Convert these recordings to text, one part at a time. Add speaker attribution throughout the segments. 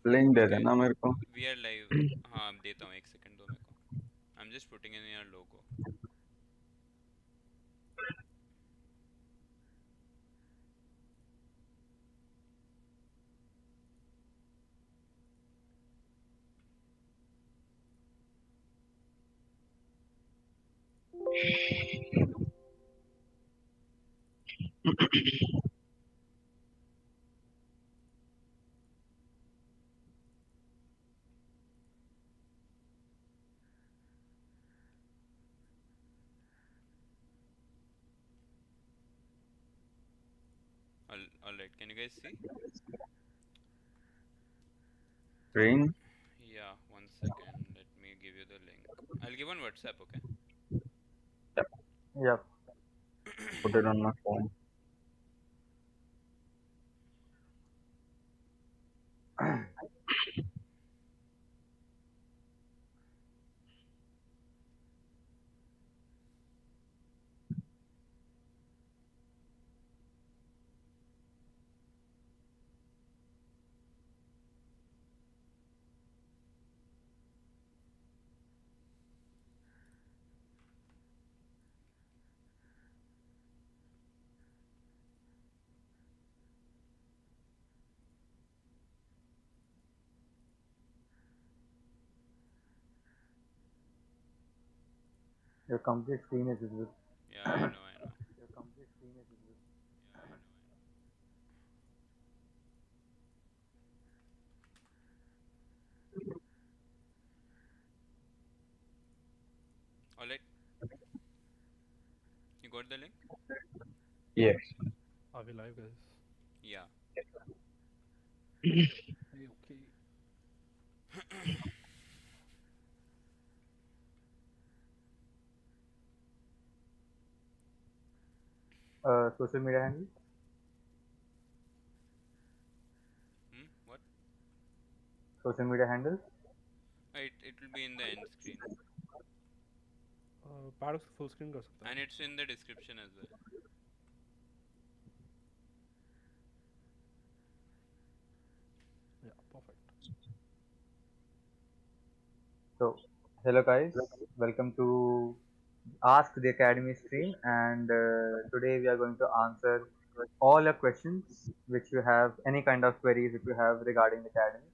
Speaker 1: Link दे
Speaker 2: Okay,
Speaker 1: देना मेरे को.
Speaker 2: we are live. हाँ देता हूँ, एक सेकंड दो मेरे को. I'm just putting in your logo. All right. Can you guys see?
Speaker 1: Screen.
Speaker 2: Yeah. One second. Let me give you the link. I'll give on WhatsApp. Okay.
Speaker 1: Yep.
Speaker 3: Yep.
Speaker 1: Put it on my phone.
Speaker 3: Your complete screen is visible.
Speaker 2: Yeah, I know. I know.
Speaker 3: Your complete screen is visible.
Speaker 2: All right. You got the link?
Speaker 1: Yes.
Speaker 4: Are we live, guys?
Speaker 2: Yeah.
Speaker 4: Okay.
Speaker 3: Social media handle.
Speaker 2: What?
Speaker 3: Social media handle.
Speaker 2: It will be in the end screen,
Speaker 4: pad उसको full screen कर सकते हैं.
Speaker 2: and it's in the description as well.
Speaker 4: Yeah, perfect.
Speaker 3: So, hello guys, welcome to Ask the Academy stream, and today we are going to answer all your questions which you have, any kind of queries if you have regarding the academy.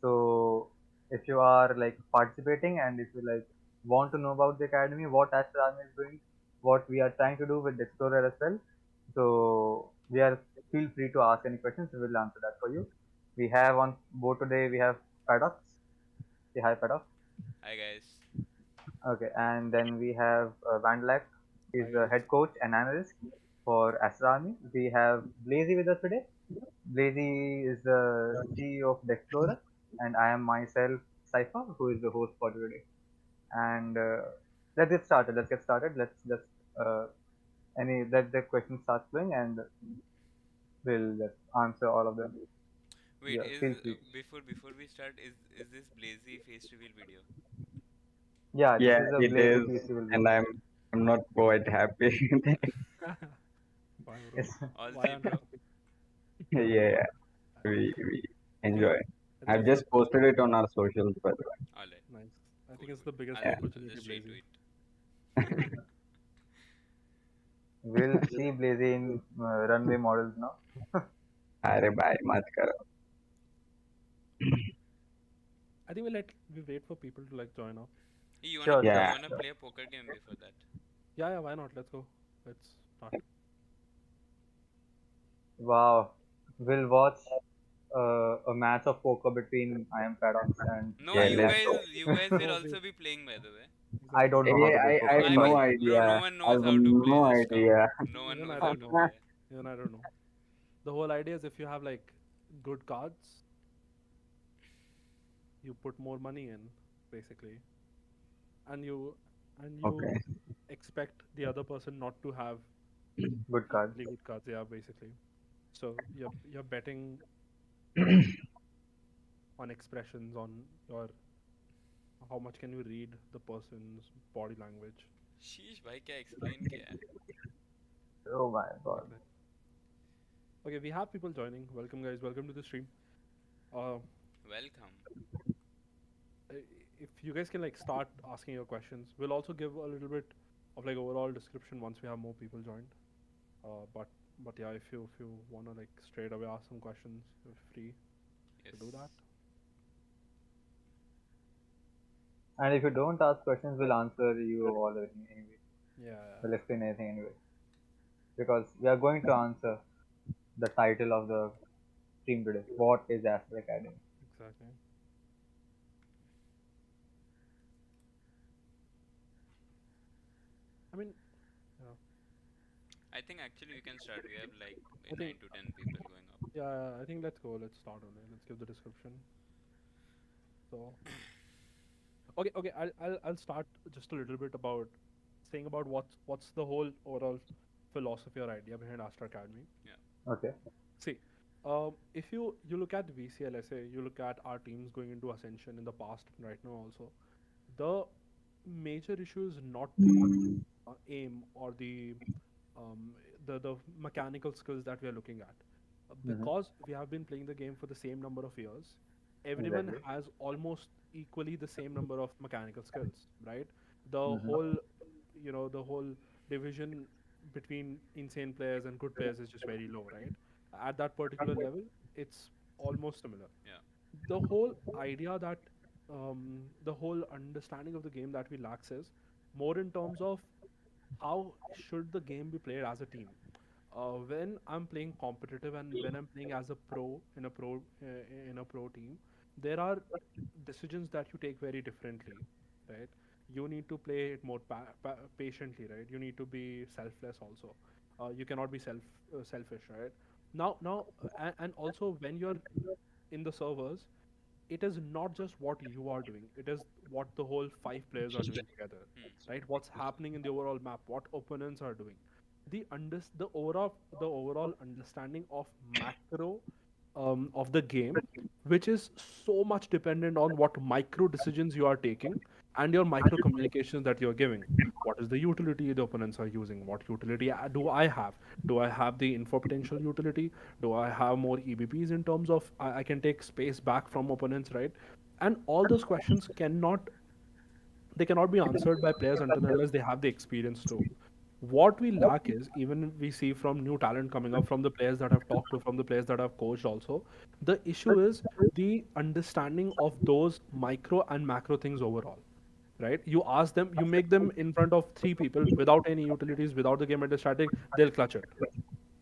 Speaker 3: So if you are like participating and if you like want to know about the academy, what Aster Academy is doing, what we are trying to do with the Explorer as well, so we are feel free to ask any questions. We will answer that for you. We have on board today. We have Paradox. Say hi, Paradox.
Speaker 2: Hi guys.
Speaker 3: Okay, and then we have Vandalak. He's
Speaker 4: Hi,
Speaker 3: the
Speaker 4: guys.
Speaker 3: head coach and analyst for Aster Army. We have Blazy with us today. Blazy is the CEO of the Explorer, and I am myself, Saifa, who is the host for today. And let's get started. Let's get started. Let's just let the questions start flowing, and we'll just answer all of them.
Speaker 2: Wait,
Speaker 3: Yeah,
Speaker 2: is
Speaker 3: feel free.
Speaker 2: before we start, is this Blazy face reveal video?
Speaker 3: Yeah, this
Speaker 1: Yeah,
Speaker 3: is a
Speaker 1: it
Speaker 3: Blazy
Speaker 1: is,
Speaker 3: festival
Speaker 1: and
Speaker 3: video.
Speaker 1: I'm not quite happy.
Speaker 4: Why, bro?
Speaker 3: Yes.
Speaker 2: All
Speaker 4: Why
Speaker 2: three,
Speaker 4: on earth?
Speaker 2: bro.
Speaker 1: Yeah, we
Speaker 4: I think
Speaker 1: enjoy.
Speaker 4: I think
Speaker 1: I've
Speaker 4: it's the
Speaker 1: just posted it on our socials, by the way.
Speaker 2: All right.
Speaker 4: nice. I think
Speaker 2: Cool,
Speaker 4: it's
Speaker 2: cool.
Speaker 4: the biggest
Speaker 2: I'll
Speaker 1: Yeah.
Speaker 4: opportunity,
Speaker 2: just
Speaker 4: Blazy.
Speaker 2: retweet.
Speaker 3: We'll see Blazy in runway models now.
Speaker 1: अरे भाई मत करो.
Speaker 4: I think we wait for people to like join up.
Speaker 2: Hey,
Speaker 3: Sure,
Speaker 2: you
Speaker 3: sure,
Speaker 1: Yeah.
Speaker 2: wanna
Speaker 3: sure.
Speaker 2: play a poker game before that?
Speaker 4: Yeah, why not? Let's go. Let's start.
Speaker 3: Wow. We'll watch a match of poker between I am Paradox and
Speaker 2: No,
Speaker 1: Yeah,
Speaker 3: Vandalak.
Speaker 1: let's go.
Speaker 2: you guys will
Speaker 4: No,
Speaker 2: also be playing, by the way.
Speaker 3: I
Speaker 4: exactly.
Speaker 3: don't know how to play
Speaker 1: I
Speaker 3: poker.
Speaker 1: have
Speaker 2: I
Speaker 1: no
Speaker 2: mean,
Speaker 3: Sorry.
Speaker 2: bro, no
Speaker 1: idea.
Speaker 2: one
Speaker 1: I
Speaker 2: knows
Speaker 1: have
Speaker 2: how to play.
Speaker 1: no
Speaker 2: Just stop.
Speaker 1: idea.
Speaker 2: No one
Speaker 4: Even I
Speaker 2: knows how
Speaker 4: don't
Speaker 2: to
Speaker 4: know.
Speaker 2: play.
Speaker 4: Even I don't know. The whole idea is if you have like good cards, you put more money in, basically, and you
Speaker 1: Okay.
Speaker 4: expect the other person not to have
Speaker 3: Good card.
Speaker 4: equally good cards. Yeah, basically. So you're betting on expressions, on your how much can you read the person's body language.
Speaker 2: शीश भाई क्या explain किया है?
Speaker 3: Oh my god.
Speaker 4: Exactly. Okay, we have people joining. Welcome, guys. Welcome to the stream. Uh,
Speaker 2: Welcome.
Speaker 4: Uh, If you guys can like start asking your questions, we'll also give a little bit of like overall description once we have more people joined. But yeah, if you wanna like straight away ask some questions, you're free to do that.
Speaker 2: Yes.
Speaker 3: And if you don't ask questions, we'll answer you all anyway.
Speaker 4: Yeah,
Speaker 3: We'll explain anything anyway. Because we are going to answer the title of the stream today. What is Aster Academy?
Speaker 4: exactly. I mean, yeah,
Speaker 2: I think actually we can start. We have like
Speaker 4: I think
Speaker 2: 9 to 10 people going up.
Speaker 4: yeah, I think let's go. Let's start on it. Let's give the description. So okay, I'll start just a little bit about saying about what's the whole overall philosophy or idea behind Astra Academy.
Speaker 2: Yeah.
Speaker 3: Okay.
Speaker 4: See, if you look at VCLSA, you look at our teams going into Ascension in the past, right now also, the major issue is not the aim or um, the mechanical skills that we are looking at.
Speaker 3: Mm-hmm.
Speaker 4: Because we have been playing the game for the same number of years, everyone
Speaker 3: Exactly.
Speaker 4: has almost equally the same number of mechanical skills, right? The
Speaker 3: Mm-hmm.
Speaker 4: whole, the whole division between insane players and good players is just very low, right? At that particular level, it's almost similar.
Speaker 2: Yeah.
Speaker 4: The whole idea that the whole understanding of the game that we lack is more in terms of how should the game be played as a team. When I'm playing competitive and when I'm playing as a pro in a pro team, there are decisions that you take very differently, right? You need to play it more patiently, right? You need to be selfless also. You cannot be selfish, right? And also when you're in the servers, it is not just what you are doing, it is what the whole five players are doing together,
Speaker 2: Hmm.
Speaker 4: right? What's happening in the overall map, what opponents are doing, the overall understanding of macro of the game, which is so much dependent on what micro decisions you are taking and your micro communications that you're giving. What is the utility the opponents are using? What utility do I have? Do I have the info potential utility? Do I have more EBPs in terms of I can take space back from opponents, right? And all those questions cannot be answered by players until and unless they have the experience too. What we lack is, even we see from new talent coming up, from the players that I've talked to, from the players that I've coached also, the issue is the understanding of those micro and macro things overall. Right? You ask them, you make them in front of three people without any utilities, without the game understanding, they'll clutch it.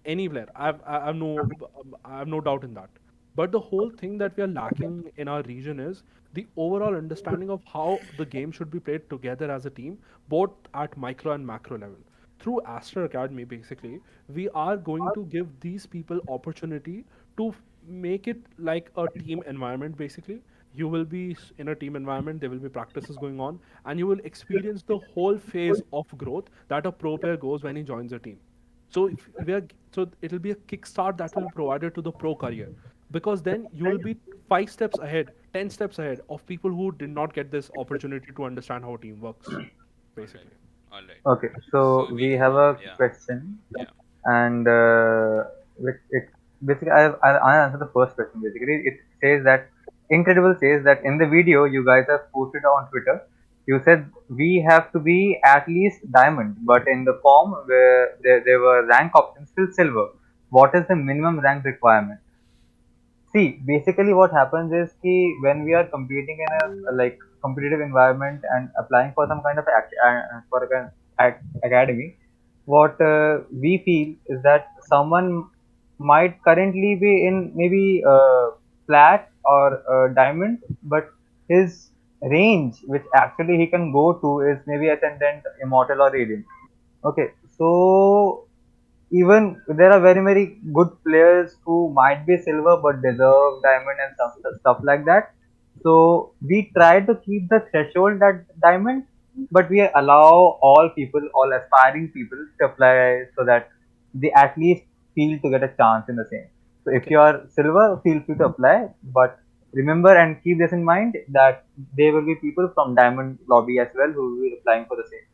Speaker 4: Any player, I have no doubt in that. But the whole thing that we are lacking in our region is the overall understanding of how the game should be played together as a team, both at micro and macro level. Through Aster Academy, basically, we are going to give these people opportunity to make it like a team environment. Basically, you will be in a team environment, there will be practices going on, and you will experience the whole phase of growth that a pro player goes when he joins a team. So if we are, so it'll be a kickstart that will be provided to the pro career, because then you will be 5 steps ahead, 10 steps ahead of people who did not get this opportunity to understand how a team works,
Speaker 2: All right.
Speaker 4: basically.
Speaker 2: All right.
Speaker 3: Okay. So
Speaker 2: So
Speaker 3: we
Speaker 2: we
Speaker 3: have a
Speaker 2: yeah.
Speaker 3: question,
Speaker 2: Yeah.
Speaker 3: and which it basically I answer the first question. Basically, it says that Incredible says that in the video you guys have posted on Twitter, you said we have to be at least diamond, but in the form where there were rank options still silver. What is the minimum rank requirement? See, basically what happens is ki when we are competing in a like competitive environment and applying for some kind of for an academy, what we feel is that someone might currently be in maybe flat or diamond, but his range, which actually he can go to, is maybe ascendant, immortal, or radiant. Okay, so even there are very very good players who might be silver but deserve diamond and stuff like that. So we try to keep the threshold at diamond, but we allow all people, all aspiring people to apply so that they at least feel to get a chance in the same. So if
Speaker 4: Okay.
Speaker 3: you are silver, feel free to apply, but remember and keep this in mind that there will be people from diamond lobby as well who will be applying for the same.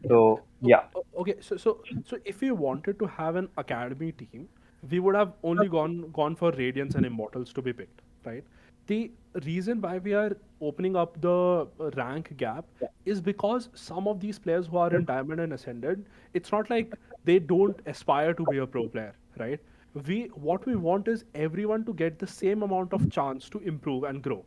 Speaker 4: Yeah.
Speaker 3: So yeah.
Speaker 4: Okay. So if we wanted to have an academy team, we would have only gone for Radiance and Immortals to be picked. right? The reason why we are opening up the rank gap is because some of these players who are in Diamond and Ascended, it's not like they don't aspire to be a pro player, right? What we want is everyone to get the same amount of chance to improve and grow.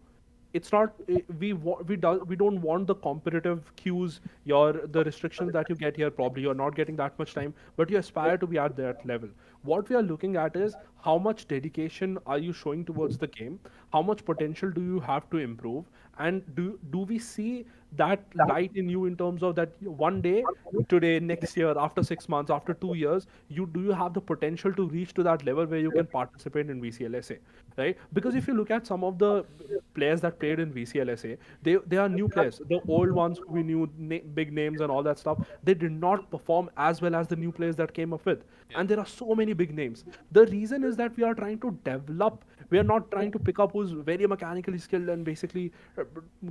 Speaker 4: It's not we don't want the competitive cues, your the restrictions that you get here. Probably you're not getting that much time, but you aspire to be at that level. What we are looking at is how much dedication are you showing towards the game, how much potential do you have to improve, and do we see that light in you in terms of that one day, today, next year, after 6 months, after 2 years, you do you have the potential to reach to that level where you can participate in VCLSA, right? Because if you look at some of the players that played in VCLSA, they are new players. The old ones who we knew, big names and all that stuff, they did not perform as well as the new players that came up with.
Speaker 2: Yeah.
Speaker 4: And there are so many big names. The reason is that we are trying to develop. We are not trying to pick up who's very mechanically skilled and basically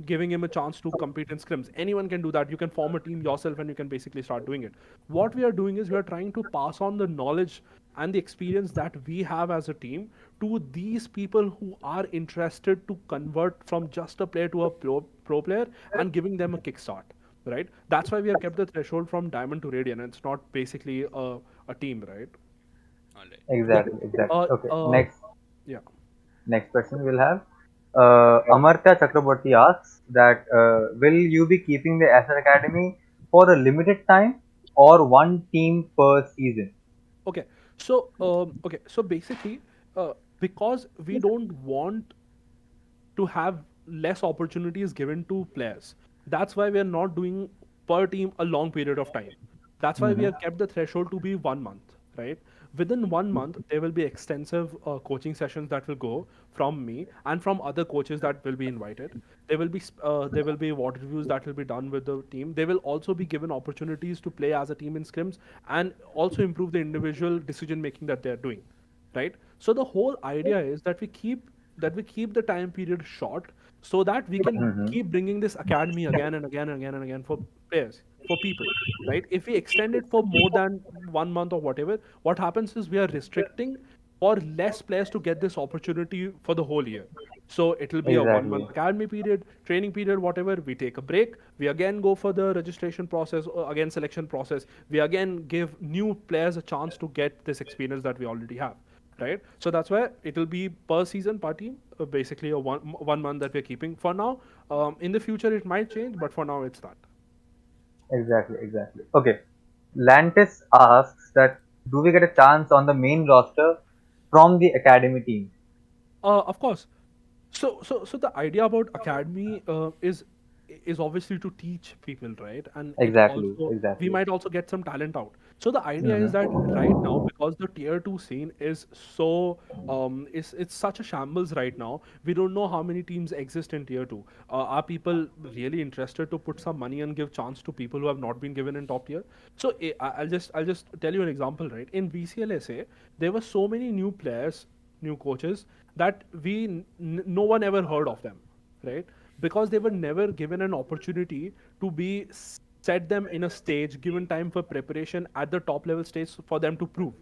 Speaker 4: giving him a chance to compete in scrims. Anyone can do that. You can form a team yourself and you can basically start doing it. What we are doing is we are trying to pass on the knowledge and the experience that we have as a team to these people who are interested to convert from just a player to a pro player and giving them a kickstart, right? That's why we have kept the threshold from diamond to radiant. It's not basically a team, right?
Speaker 2: All right.
Speaker 4: Yeah.
Speaker 3: Exactly, exactly.
Speaker 4: Uh,
Speaker 3: Okay,
Speaker 4: uh, yeah.
Speaker 3: next question we'll have. Amartya Chakraborty asks that will you be keeping the Aster Academy for a limited time or one team per season?
Speaker 4: Okay. So basically, because we don't want to have less opportunities given to players. That's why we are not doing per team a long period of time. That's why we
Speaker 3: Mm-hmm.
Speaker 4: have kept the threshold to be 1 month, right? Within 1 month, there will be extensive coaching sessions that will go from me and from other coaches that will be invited. There will be water reviews that will be done with the team. They will also be given opportunities to play as a team in scrims and also improve the individual decision making that they are doing, right? So the whole idea is that we keep the time period short so that we can
Speaker 3: Mm-hmm.
Speaker 4: keep bringing this academy again and again and again and again for players, for people, right? If we extend it for more than 1 month or whatever, what happens is we are restricting for less players to get this opportunity for the whole year. So it will be a one
Speaker 3: Exactly.
Speaker 4: month academy period, training period, whatever. We take a break. We again go for the registration process, or again selection process. We again give new players a chance to get this experience that we already have, right? So that's why it will be per season, per team, basically a 1 month that we're keeping for now. In the future, it might change, but for now, it's that.
Speaker 3: Exactly, exactly. Okay. Lantis asks that do we get a chance on the main roster from the academy team?
Speaker 4: Of course. So the idea about academy is obviously to teach people, right? And it
Speaker 3: Exactly,
Speaker 4: also we
Speaker 3: exactly.
Speaker 4: might also get some talent out. So the idea is that
Speaker 3: Mm-hmm.
Speaker 4: right now, because the tier two scene is so it's such a shambles right now. We don't know how many teams exist in tier two. Are people really interested to put some money and give chance to people who have not been given in top tier? So I'll just tell you an example, right? In VCLSA, there were so many new players, new coaches that no one ever heard of them, right? Because they were never given an opportunity to be set them in a stage, given time for preparation at the top level stage for them to prove,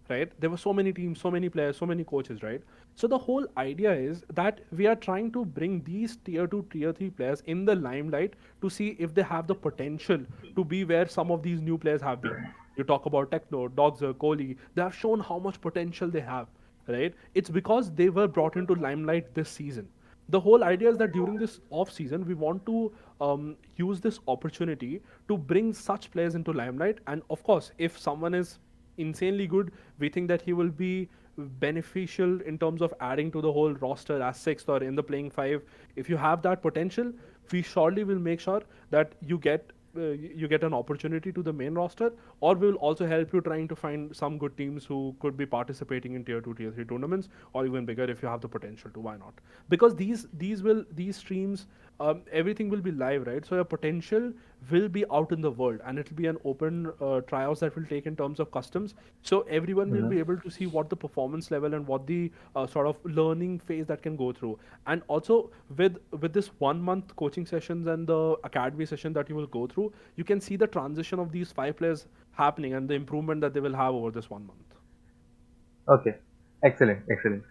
Speaker 4: right? There were so many teams, so many players, so many coaches, right? So the whole idea is that we are trying to bring these tier 2, tier 3 players in the limelight to see if they have the potential to be where some of these new players have been. You talk about Techno, Dogzer, Kohli, they have shown how much potential they have, right? It's because they were brought into limelight this season. The whole idea is that during this off season we want to use this opportunity to bring such players into limelight. And of course, if someone is insanely good, we think that he will be beneficial in terms of adding to the whole roster as sixth or in the playing five. If you have that potential, we surely will make sure that you get an opportunity to the main roster, or we will also help you trying to find some good teams who could be participating in tier 2 tier 3 tournaments, or even bigger if you have the potential to. Why not? Because these streams, everything will be live, right? So your potential will be out in the world, and it will be an open tryouts that will take in terms of customs. So everyone will be
Speaker 3: Mm-hmm.
Speaker 4: able to see what the performance level and what the sort of learning phase that can go through. And also with this 1 month coaching sessions and the academy session that you will go through, you can see the transition of these five players happening and the improvement that they will have over this 1 month.
Speaker 3: Okay. Excellent, excellent.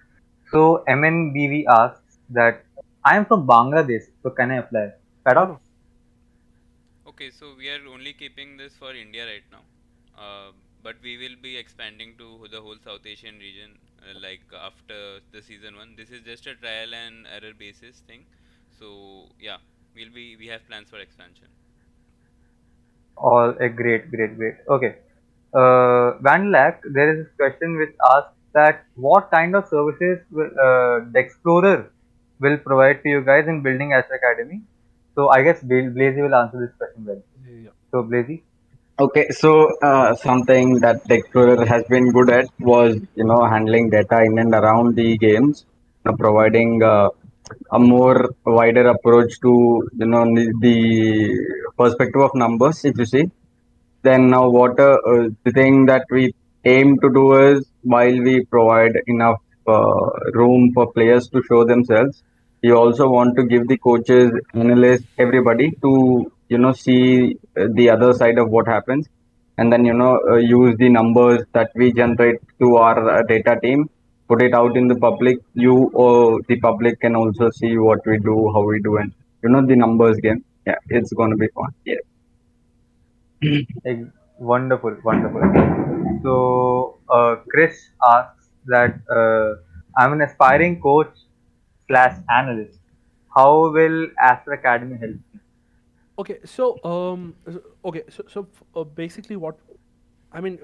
Speaker 3: So MNBV asks that I am from Bangladesh, so can I apply?
Speaker 4: Why
Speaker 3: Paddock?
Speaker 4: not?
Speaker 2: Okay, so we are only keeping this for India right now. But we will be expanding to the whole South Asian region like after the season 1. This is just a trial and error basis thing. So yeah, we have plans for expansion.
Speaker 3: All a great. Okay. Vanlack, there is this question which asks that what kind of services will the Explorer will provide to you guys in building Aster Academy? So I guess Blazy will answer this question well.
Speaker 4: Yeah.
Speaker 3: So Blazy,
Speaker 1: Okay, so something that the Explorer has been good at was, handling data in and around the games, providing a more wider approach to, the perspective of numbers, if you see. Then now what the thing that we aim to do is while we provide enough room for players to show themselves, we also want to give the coaches, analysts, everybody to see the other side of what happens, and then use the numbers that we generate to our data team, put it out in the public. You or the public can also see what we do, how we do, and the numbers game. Yeah, it's gonna be fun. Yeah.
Speaker 3: wonderful. So Chris asks that I'm an aspiring coach slash analyst. How will Aster Academy help me?
Speaker 4: Okay, so basically, what I mean,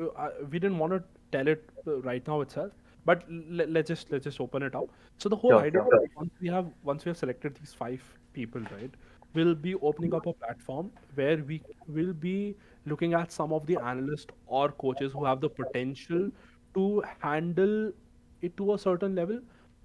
Speaker 4: we didn't want to tell it right now itself, but let's just open it up. So the whole idea,
Speaker 3: Sure.
Speaker 4: once we have selected these five people, right, we'll be opening up a platform where we will be looking at some of the analysts or coaches who have the potential to handle it to a certain level,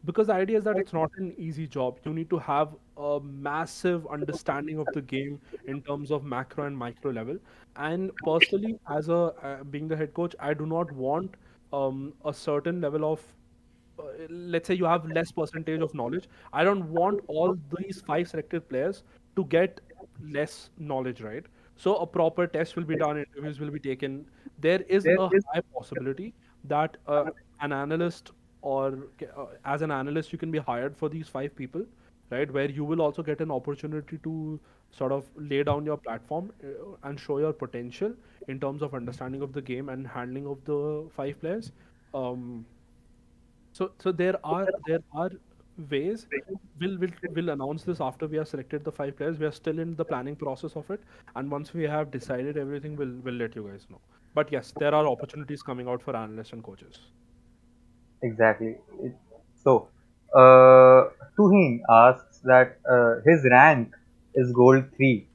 Speaker 4: because the idea is that it's not an easy job. You need to have a massive understanding of the game in terms of macro and micro level. And personally, as a being the head coach, I do not want a certain level of let's say you have less percentage of knowledge. I don't want all these five selected players to get less knowledge, right? So a proper test will be done, interviews will be taken. There is a high possibility that an analyst as an analyst you can be hired for these five people, right? Where you will also get an opportunity to sort of lay down your platform and show your potential in terms of understanding of the game and handling of the five players. Um, so there are ways. We'll announce this after we have selected the five players. We are still in the planning process of it, and once we have decided everything, we'll let you guys know. But yes, there are opportunities coming out for analysts and coaches.
Speaker 3: Exactly. So, Tuhin asks that his rank is gold 3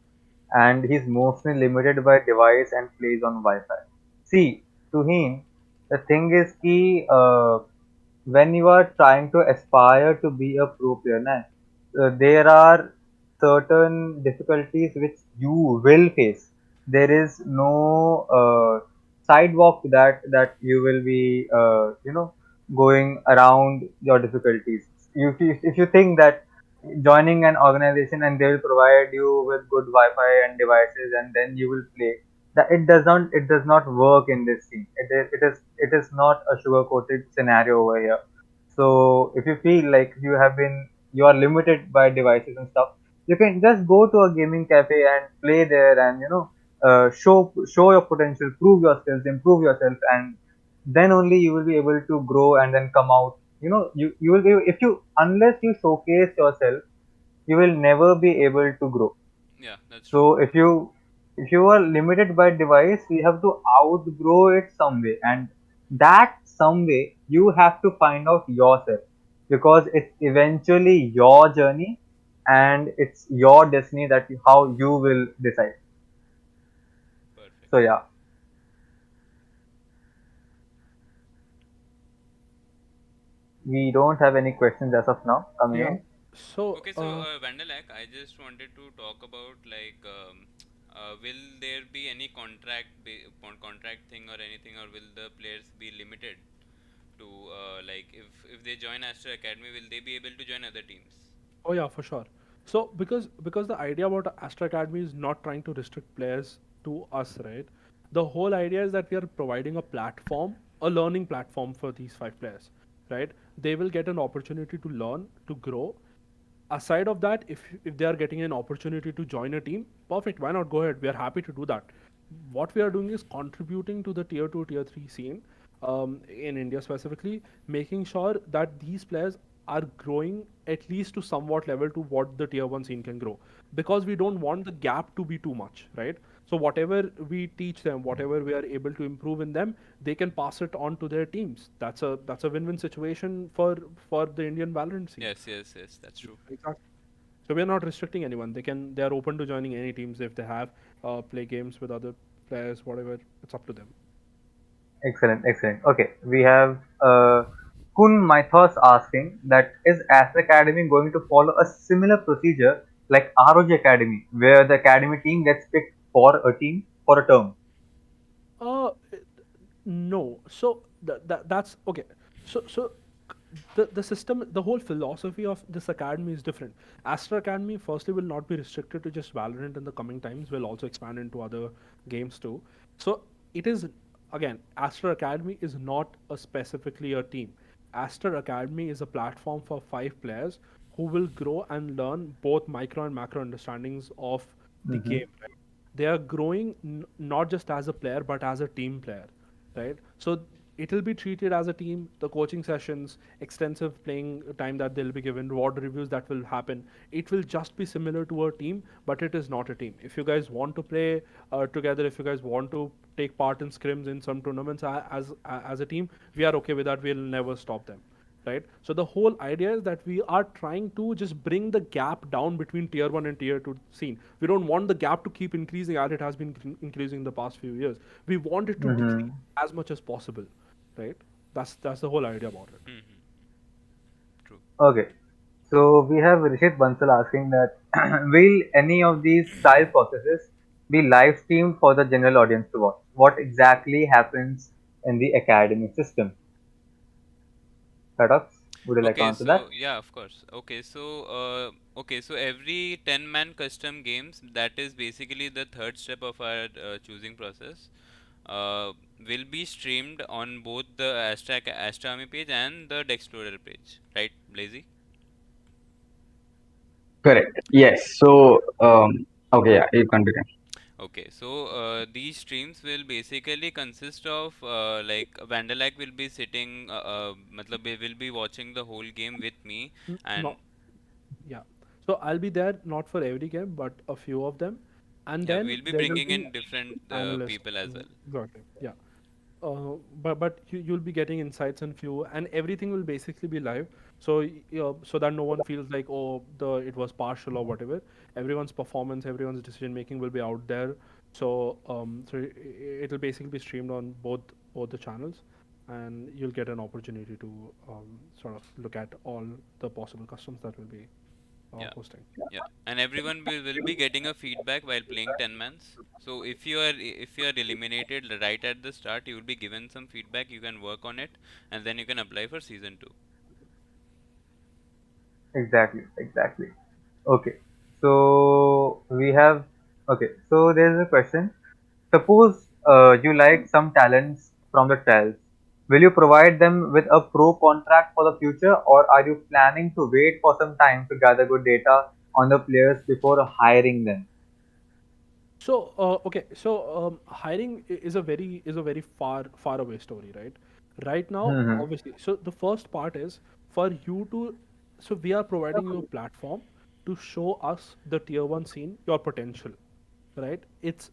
Speaker 3: and he's mostly limited by device and plays on Wi-Fi. See, Tuhin, the thing is ki, when you are trying to aspire to be a pro player, na, there are certain difficulties which you will face. There is no sidewalk that you will be going around your difficulties. If you think that joining an organization and they will provide you with good Wi-Fi and devices and then you will play, that it does not work in this scene. It is not a sugar coated scenario over here. So if you feel like you are limited by devices and stuff, you can just go to a gaming cafe and play there and show your potential, prove your skills, improve yourself, and then only you will be able to grow and then come out. You will be, if you unless you showcase yourself, you will never be able to grow.
Speaker 2: Yeah, that's true.
Speaker 3: So if you are limited by device, you have to outgrow it some way, and that some way you have to find out yourself, because it's eventually your journey and it's your destiny how you will decide.
Speaker 2: Perfect.
Speaker 3: So yeah, we don't have any questions as of now coming
Speaker 4: Yeah.
Speaker 3: in.
Speaker 4: So
Speaker 2: Okay, so Vandalak, I just wanted to talk about like, will there be any contract thing or anything, or will the players be limited to like if they join Astro Academy, will they be able to join other teams?
Speaker 4: oh yeah, for sure. So because the idea about Astra Academy is not trying to restrict players to us, right? The whole idea is that we are providing a platform, a learning platform for these five players, right? They will get an opportunity to learn, to grow. Aside of that, if they are getting an opportunity to join a team, perfect, why not? Go ahead, we are happy to do that. What we are doing is contributing to the tier 2, tier 3 scene, in India specifically, making sure that these players are growing at least to somewhat level to what the tier 1 scene can grow, because we don't want the gap to be too much, right? So whatever we teach them, whatever we are able to improve in them, they can pass it on to their teams. That's a win-win situation for the Indian Valorant scene.
Speaker 2: Yes, yes, yes, that's true.
Speaker 4: Exactly. So we are not restricting anyone. They are open to joining any teams if they have play games with other players, whatever. It's up to them.
Speaker 3: Excellent, excellent. Okay, we have Kun Mythos asking that is Aster Academy going to follow a similar procedure like ROG Academy, where the academy team gets picked for a team for a term?
Speaker 4: Uh, no. So that's okay. So the system, the whole philosophy of this academy is different. Astro Academy, firstly, will not be restricted to just Valorant in the coming times. Will also expand into other games too. So it is, again, Astro Academy is not a specifically a team. Aster Academy is a platform for 5 players who will grow and learn both micro and macro understandings of the
Speaker 3: Mm-hmm.
Speaker 4: game, right? They are growing not just as a player but as a team player, right? So it will be treated as a team. The coaching sessions, extensive playing time that they'll be given, reward reviews that will happen, it will just be similar to a team, but it is not a team. If you guys want to play together, if you guys want to take part in scrims in some tournaments as a team, we are okay with that. We'll never stop them, right? So the whole idea is that we are trying to just bring the gap down between tier 1 and tier 2 scene. We don't want the gap to keep increasing as it has been increasing in the past few years. We want it to
Speaker 3: Mm-hmm.
Speaker 4: decrease as much as possible, right? That's the whole idea about it.
Speaker 2: Hmm. True.
Speaker 3: Okay, so we have Rishit Bansal asking that will any of these trial processes be live streamed for the general audience to watch? What exactly happens in the academy system? Paradox, would you like to
Speaker 2: Okay,
Speaker 3: answer that?
Speaker 2: so yeah, of course. Okay, so every 10-man custom games, that is basically the third step of our choosing process, uh, will be streamed on both the Astronomy page and the Dexplorer page, right, Blazy?
Speaker 1: Correct. Yes. So, okay, yeah, you continue.
Speaker 2: Okay, so these streams will basically consist of like Vandalak will be sitting, matlab he will be watching the whole game with me,
Speaker 4: No,
Speaker 2: and
Speaker 4: yeah. So I'll be there not for every game, but a few of them, and
Speaker 2: yeah,
Speaker 4: then
Speaker 2: we'll be
Speaker 4: there will
Speaker 2: bringing
Speaker 4: be
Speaker 2: in different
Speaker 4: analysts.
Speaker 2: people as well.
Speaker 4: Exactly. Yeah. But you'll be getting insights and few, and everything will basically be live. So so that no one feels like, oh, the it was partial or whatever. Everyone's performance, everyone's decision making will be out there. So it'll basically be streamed on both the channels, and you'll get an opportunity to sort of look at all the possible customs that will be
Speaker 2: Yeah,
Speaker 4: hosting.
Speaker 2: yeah, and everyone will be getting a feedback while playing 10 mans. So if you are eliminated right at the start, you will be given some feedback. You can work on it, and then you can apply for season 2.
Speaker 3: Exactly, exactly. Okay, so we have, okay, so there's a question. Suppose you like some talents from the trials. Will you provide them with a pro contract for the future, or are you planning to wait for some time to gather good data on the players before hiring them?
Speaker 4: So okay, so hiring is a very far away story, right? Right now,
Speaker 3: Mm-hmm.
Speaker 4: obviously. So the first part is for you to. So we are providing you a platform to show us the tier 1 scene, your potential, right? It's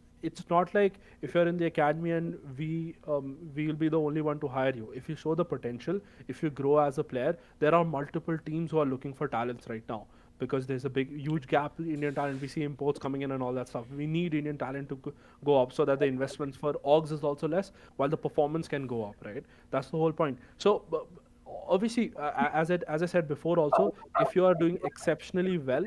Speaker 4: not like if you're in the academy and we will be the only one to hire you. If you show the potential, if you grow as a player, there are multiple teams who are looking for talents right now, because there's a big huge gap in Indian talent. We see imports coming in and all that stuff. We need Indian talent to go up so that the investments for orgs is also less, while the performance can go up, right? That's the whole point. So obviously, as I said before also, if you are doing exceptionally well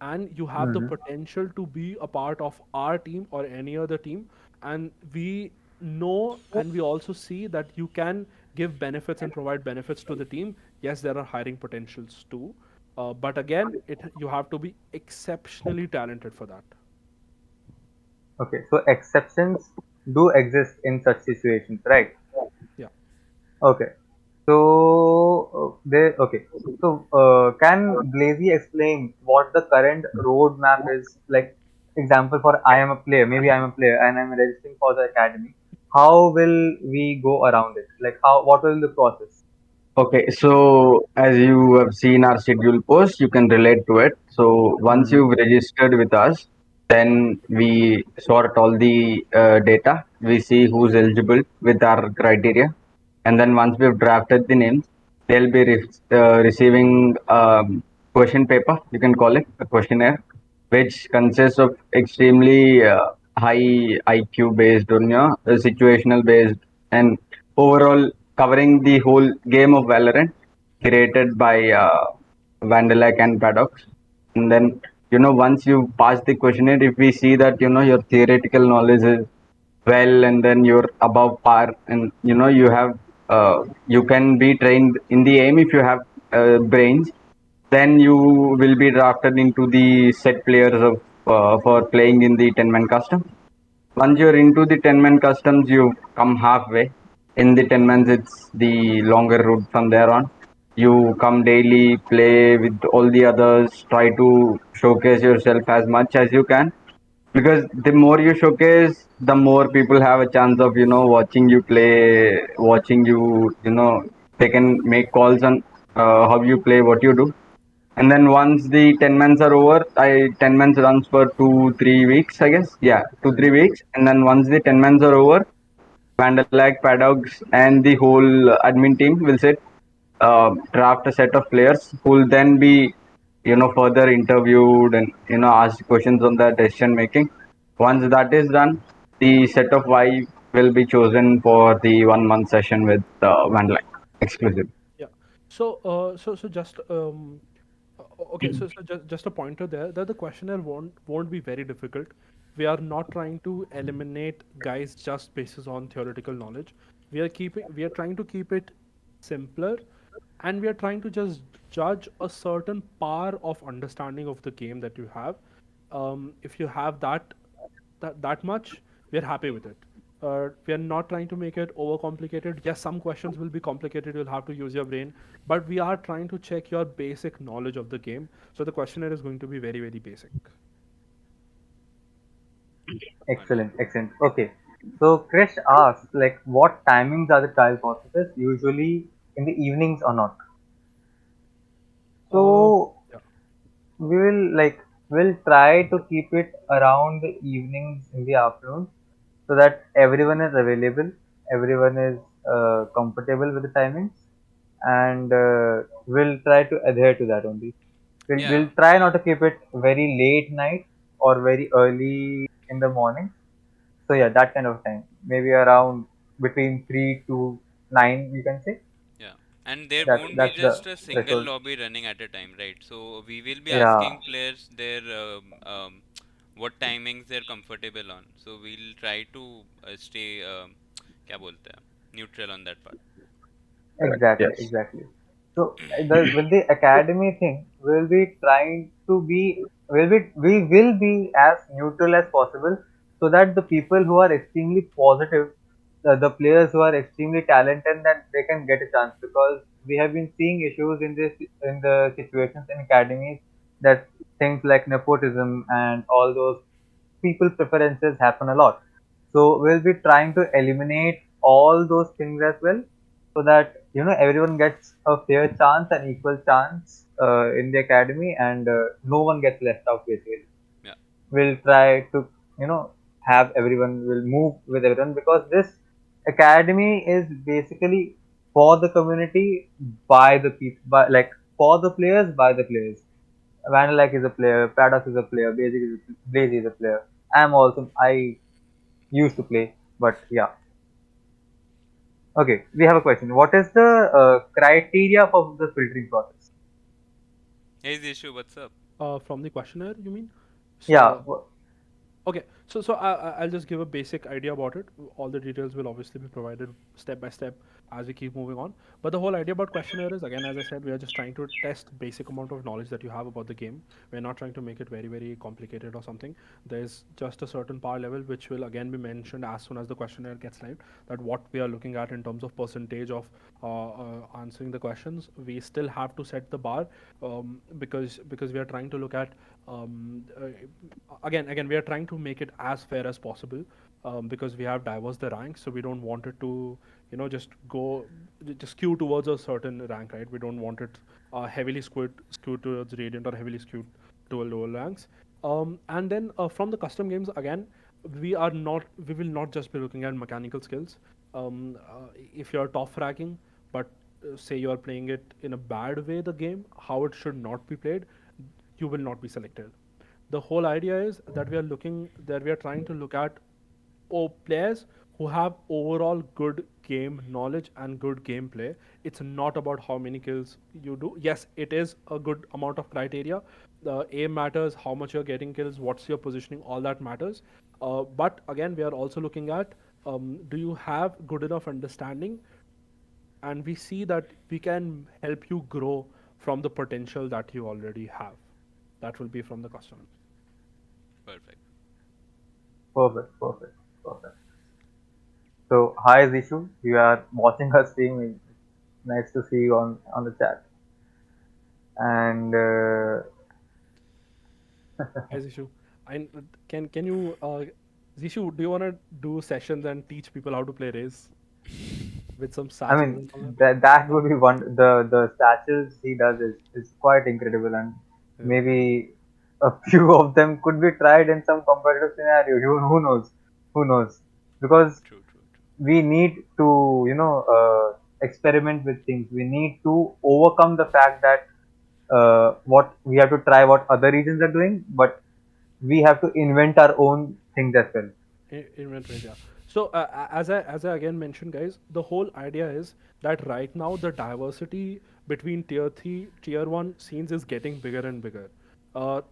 Speaker 4: and you have the
Speaker 3: Mm-hmm.
Speaker 4: potential to be a part of our team or any other team, and we know and we also see that you can give benefits and provide benefits to the team, yes, there are hiring potentials too. But again, it you have to be exceptionally talented for that.
Speaker 3: Okay, so exceptions do exist in such situations, right?
Speaker 4: Yeah.
Speaker 3: Okay, so they okay. So can Blazy explain what the current roadmap is? Like example for I am a player, maybe I'm a player and I'm registering for the academy. How will we go around it? Like how what will the process?
Speaker 1: Okay, so as you have seen our schedule post, you can relate to it. So once
Speaker 3: Mm-hmm.
Speaker 1: you've registered with us, then we sort all the data. We see who's eligible with our criteria, and then once we've drafted the names, they'll be receiving question paper. You can call it a questionnaire, which consists of extremely high IQ based on your situational based and overall covering the whole game of Valorant created by Vandalak and Paradox. And then, once you pass the questionnaire, if we see that, your theoretical knowledge is well and then you're above par and, you can be trained in the aim if you have brains, then you will be drafted into the set players of for playing in the 10-man custom. Once you're into the 10-man customs, you come halfway. In the 10 mans, it's the longer route from there on. You come daily, play with all the others, try to showcase yourself as much as you can. Because the more you showcase, the more people have a chance of, watching you play, watching you, they can make calls on how you play, what you do. And then once the 10 months are over, 10 months runs for 2 3 weeks, I guess. Yeah, 2 3 weeks. And then once the 10 months are over, Vandalag, Paddocks, and the whole admin team will sit, draft a set of players who will then be, further interviewed and asked questions on the decision making. Once that is done, the set of Y will be chosen for the 1 month session with Vandalag exclusive.
Speaker 4: Yeah. So just okay. So just a pointer there that the questionnaire won't be very difficult. We are not trying to eliminate guys just basis on theoretical knowledge. We are trying to keep it simpler, and we are trying to just judge a certain par of understanding of the game that you have. If you have that much, we are happy with it. We are not trying to make it overcomplicated. Yes, some questions will be complicated. You'll have to use your brain, but we are trying to check your basic knowledge of the game. So the questionnaire is going to be very, very basic.
Speaker 2: Alright.
Speaker 3: Excellent, excellent. Okay. So Krish asks like what timings are the trial processes usually in the evenings or not?
Speaker 4: Uh,
Speaker 3: So
Speaker 4: yeah.
Speaker 3: we will we'll try to keep it around the evenings in the afternoon so that everyone is available, everyone is comfortable with the timings, and we'll try to adhere to that only. We'll
Speaker 2: Yeah,
Speaker 3: try not to keep it very late night or very early in the morning. So yeah, that kind of time, maybe around between 3 to 9, you can say.
Speaker 2: yeah. And there
Speaker 3: That's
Speaker 2: won't be
Speaker 3: that's the
Speaker 2: just a single
Speaker 3: threshold.
Speaker 2: lobby running at a time, right? So we will be
Speaker 3: Yeah,
Speaker 2: asking players their what timings they're comfortable on. So we'll try to stay क्या बोलते हैं neutral on that part.
Speaker 1: Correct.
Speaker 3: exactly,
Speaker 1: Yes.
Speaker 3: exactly. So the with the academy thing, we'll be trying to be we will be as neutral as possible, so that the people who are extremely positive, the players who are extremely talented, that they can get a chance, because we have been seeing issues in the situations in academies, that things like nepotism and all those people preferences happen a lot. So we'll be trying to eliminate all those things as well, so that everyone gets a fair chance and equal chance in the academy, and no one gets left out basically.
Speaker 2: Yeah,
Speaker 3: We'll try to you know have everyone will move with everyone, because this academy is basically for the community, by the people, by like for the players, by the players. Vanilak is a player, Paradox is a player, Blaze is a player. I used to play, but yeah. Okay, we have a question. What is the criteria for the filtering process?
Speaker 2: hey issue, what's up?
Speaker 4: From the questionnaire, you mean?
Speaker 3: Yeah,
Speaker 4: So okay, so I'll just give a basic idea about it. All the details will obviously be provided step by step. as we keep moving on. But the whole idea about questionnaire is, again, as I said, we are just trying to test basic amount of knowledge that you have about the game. We're not trying to make it very, very complicated or something. There's just a certain power level which will again be mentioned as soon as the questionnaire gets live. That what we are looking at in terms of percentage of answering the questions. We still have to set the bar, because we are trying to look at, again we are trying to make it as fair as possible, because we have diverse the ranks, so we don't want it to, just just skew towards a certain rank, right? We don't want it heavily skewed towards radiant or heavily skewed to a lower ranks. And then from the custom games, again, we will not just be looking at mechanical skills. If you're top fragging, but say you are playing it in a bad way, the game, how it should not be played, you will not be selected. The whole idea is that we are trying to look at players who have overall good game knowledge and good gameplay. It's not about how many kills you do. Yes, it is a good amount of criteria. The aim matters, how much you're getting kills, what's your positioning, all that matters. But again, we are also looking at, do you have good enough understanding, and we see that we can help you grow from the potential that you already have. That will be from the customer.
Speaker 2: Perfect.
Speaker 3: Perfect, perfect, perfect. So, hi Zishu, you are watching us stream. It's nice to see you on the chat. And
Speaker 4: Hi Zishu. I can you Zishu, do you wanna do sessions and teach people how to play Raze with some
Speaker 3: I
Speaker 4: satchels
Speaker 3: mean
Speaker 4: and all that?
Speaker 3: that would be one. The statues he does is quite incredible, and
Speaker 4: Yeah.
Speaker 3: maybe a few of them could be tried in some competitive scenario. Who knows? Who knows? Because
Speaker 2: True, true, true.
Speaker 3: we need to experiment with things. We need to overcome the fact that what we have to try what other regions are doing, but we have to invent our own things as well.
Speaker 4: Inventories, yeah. So as I again mentioned, guys, the whole idea is that right now the diversity between tier 3 tier 1 scenes is getting bigger and bigger.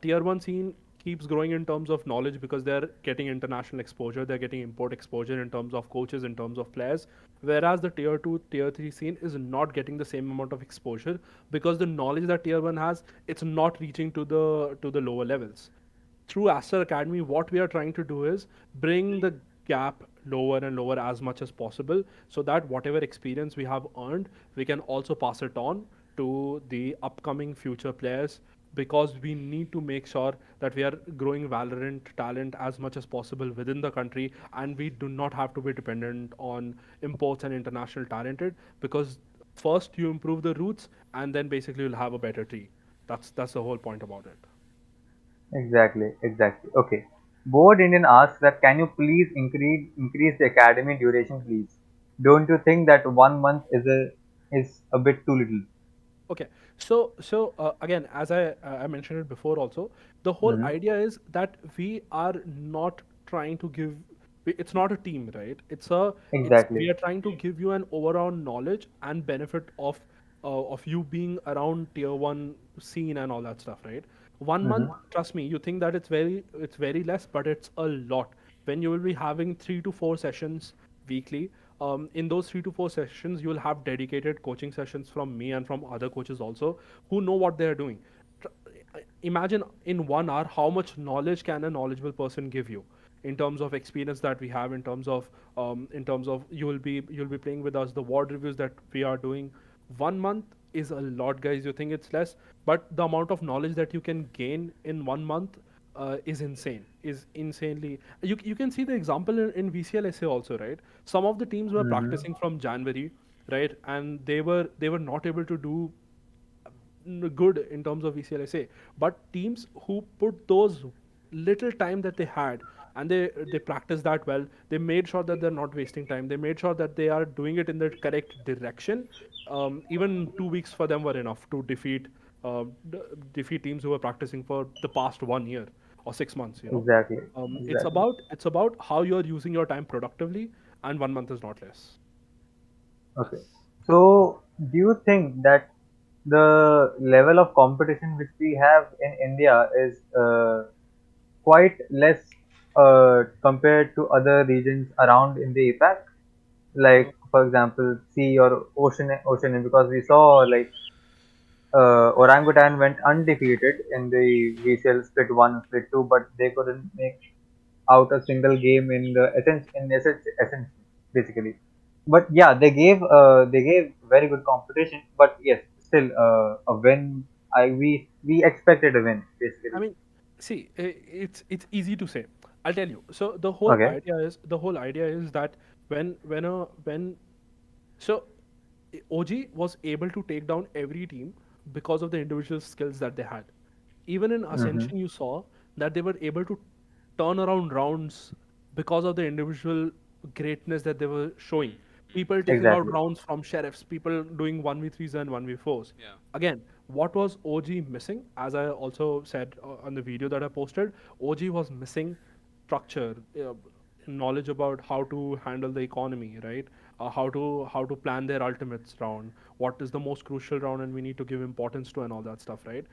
Speaker 4: Tier 1 scene keeps growing in terms of knowledge because they're getting international exposure, they're getting import exposure in terms of coaches, in terms of players, whereas the tier 2 tier 3 scene is not getting the same amount of exposure because the knowledge that tier 1 has, it's not reaching to the lower levels. Through Aster Academy, what we are trying to do is bring the gap lower and lower as much as possible, so that whatever experience we have earned, we can also pass it on to the upcoming future players, because we need to make sure that we are growing Valorant talent as much as possible within the country, and we do not have to be dependent on imports and international talented, because first you improve the roots and then basically you'll have a better tree. That's the whole point about it.
Speaker 3: Exactly, exactly. Okay. Board Indian asks that can you please increase the academy duration, please? Don't you think that 1 month is a bit too little?
Speaker 4: Okay, so again, as I mentioned it before, also the whole
Speaker 3: Hmm.
Speaker 4: idea is that we are not trying to give. It's not a team, right? It's
Speaker 3: Exactly.
Speaker 4: we are trying to give you an overall knowledge and benefit of you being around tier 1 scene and all that stuff, right? 1 month,
Speaker 3: Hmm.
Speaker 4: trust me, you think that it's very less, but it's a lot. When you will be having 3 to 4 sessions weekly, in those 3 to 4 sessions, you'll have dedicated coaching sessions from me and from other coaches also, who know what they are doing. Imagine in 1 hour how much knowledge can a knowledgeable person give you, in terms of experience that we have, in terms of you'll be playing with us, the ward reviews that we are doing. 1 month is a lot, guys. You think it's less, but the amount of knowledge that you can gain in 1 month is insane. Is insanely. You can see the example in VCLSA also, right? Some of the teams were
Speaker 3: Hmm.
Speaker 4: practicing from January, right, and they were not able to do good in terms of VCLSA. But teams who put those little time that they had, and they practice that well, they made sure that they're not wasting time. They made sure that they are doing it in the correct direction. Even 2 weeks for them were enough to defeat teams who were practicing for the past 1 year or 6 months.
Speaker 3: Exactly.
Speaker 4: It's
Speaker 3: Exactly.
Speaker 4: about how you're using your time productively, and 1 month is not less.
Speaker 3: Okay.
Speaker 2: Yes.
Speaker 3: So, do you think that the level of competition which we have in India is quite less compared to other regions around in the APAC?
Speaker 4: Uh,
Speaker 3: Like, for for example, sea or ocean, because we saw like Orangutan went undefeated in the VCL Split 1, Split 2, but they couldn't make out a single game in the essence basically. But yeah, they gave very good competition. But yes, still a win. We expected a win
Speaker 4: I
Speaker 3: basically.
Speaker 4: mean, see, it's easy to say. I'll tell you. So
Speaker 3: Okay.
Speaker 4: the whole idea is that when so OG was able to take down every team because of the individual skills that they had. Even in
Speaker 3: Mm-hmm.
Speaker 4: Ascension, you saw that they were able to turn around rounds because of the individual greatness that they were showing. People taking out
Speaker 3: Exactly.
Speaker 4: rounds from sheriffs, people doing 1v3s and 1v4s.
Speaker 2: Yeah.
Speaker 4: Again, what was OG missing? As I also said on the video that I posted, OG was missing structure, knowledge about how to handle the economy, right? How to plan their ultimates round, what is the most crucial round, and we need to give importance to and all that stuff, right?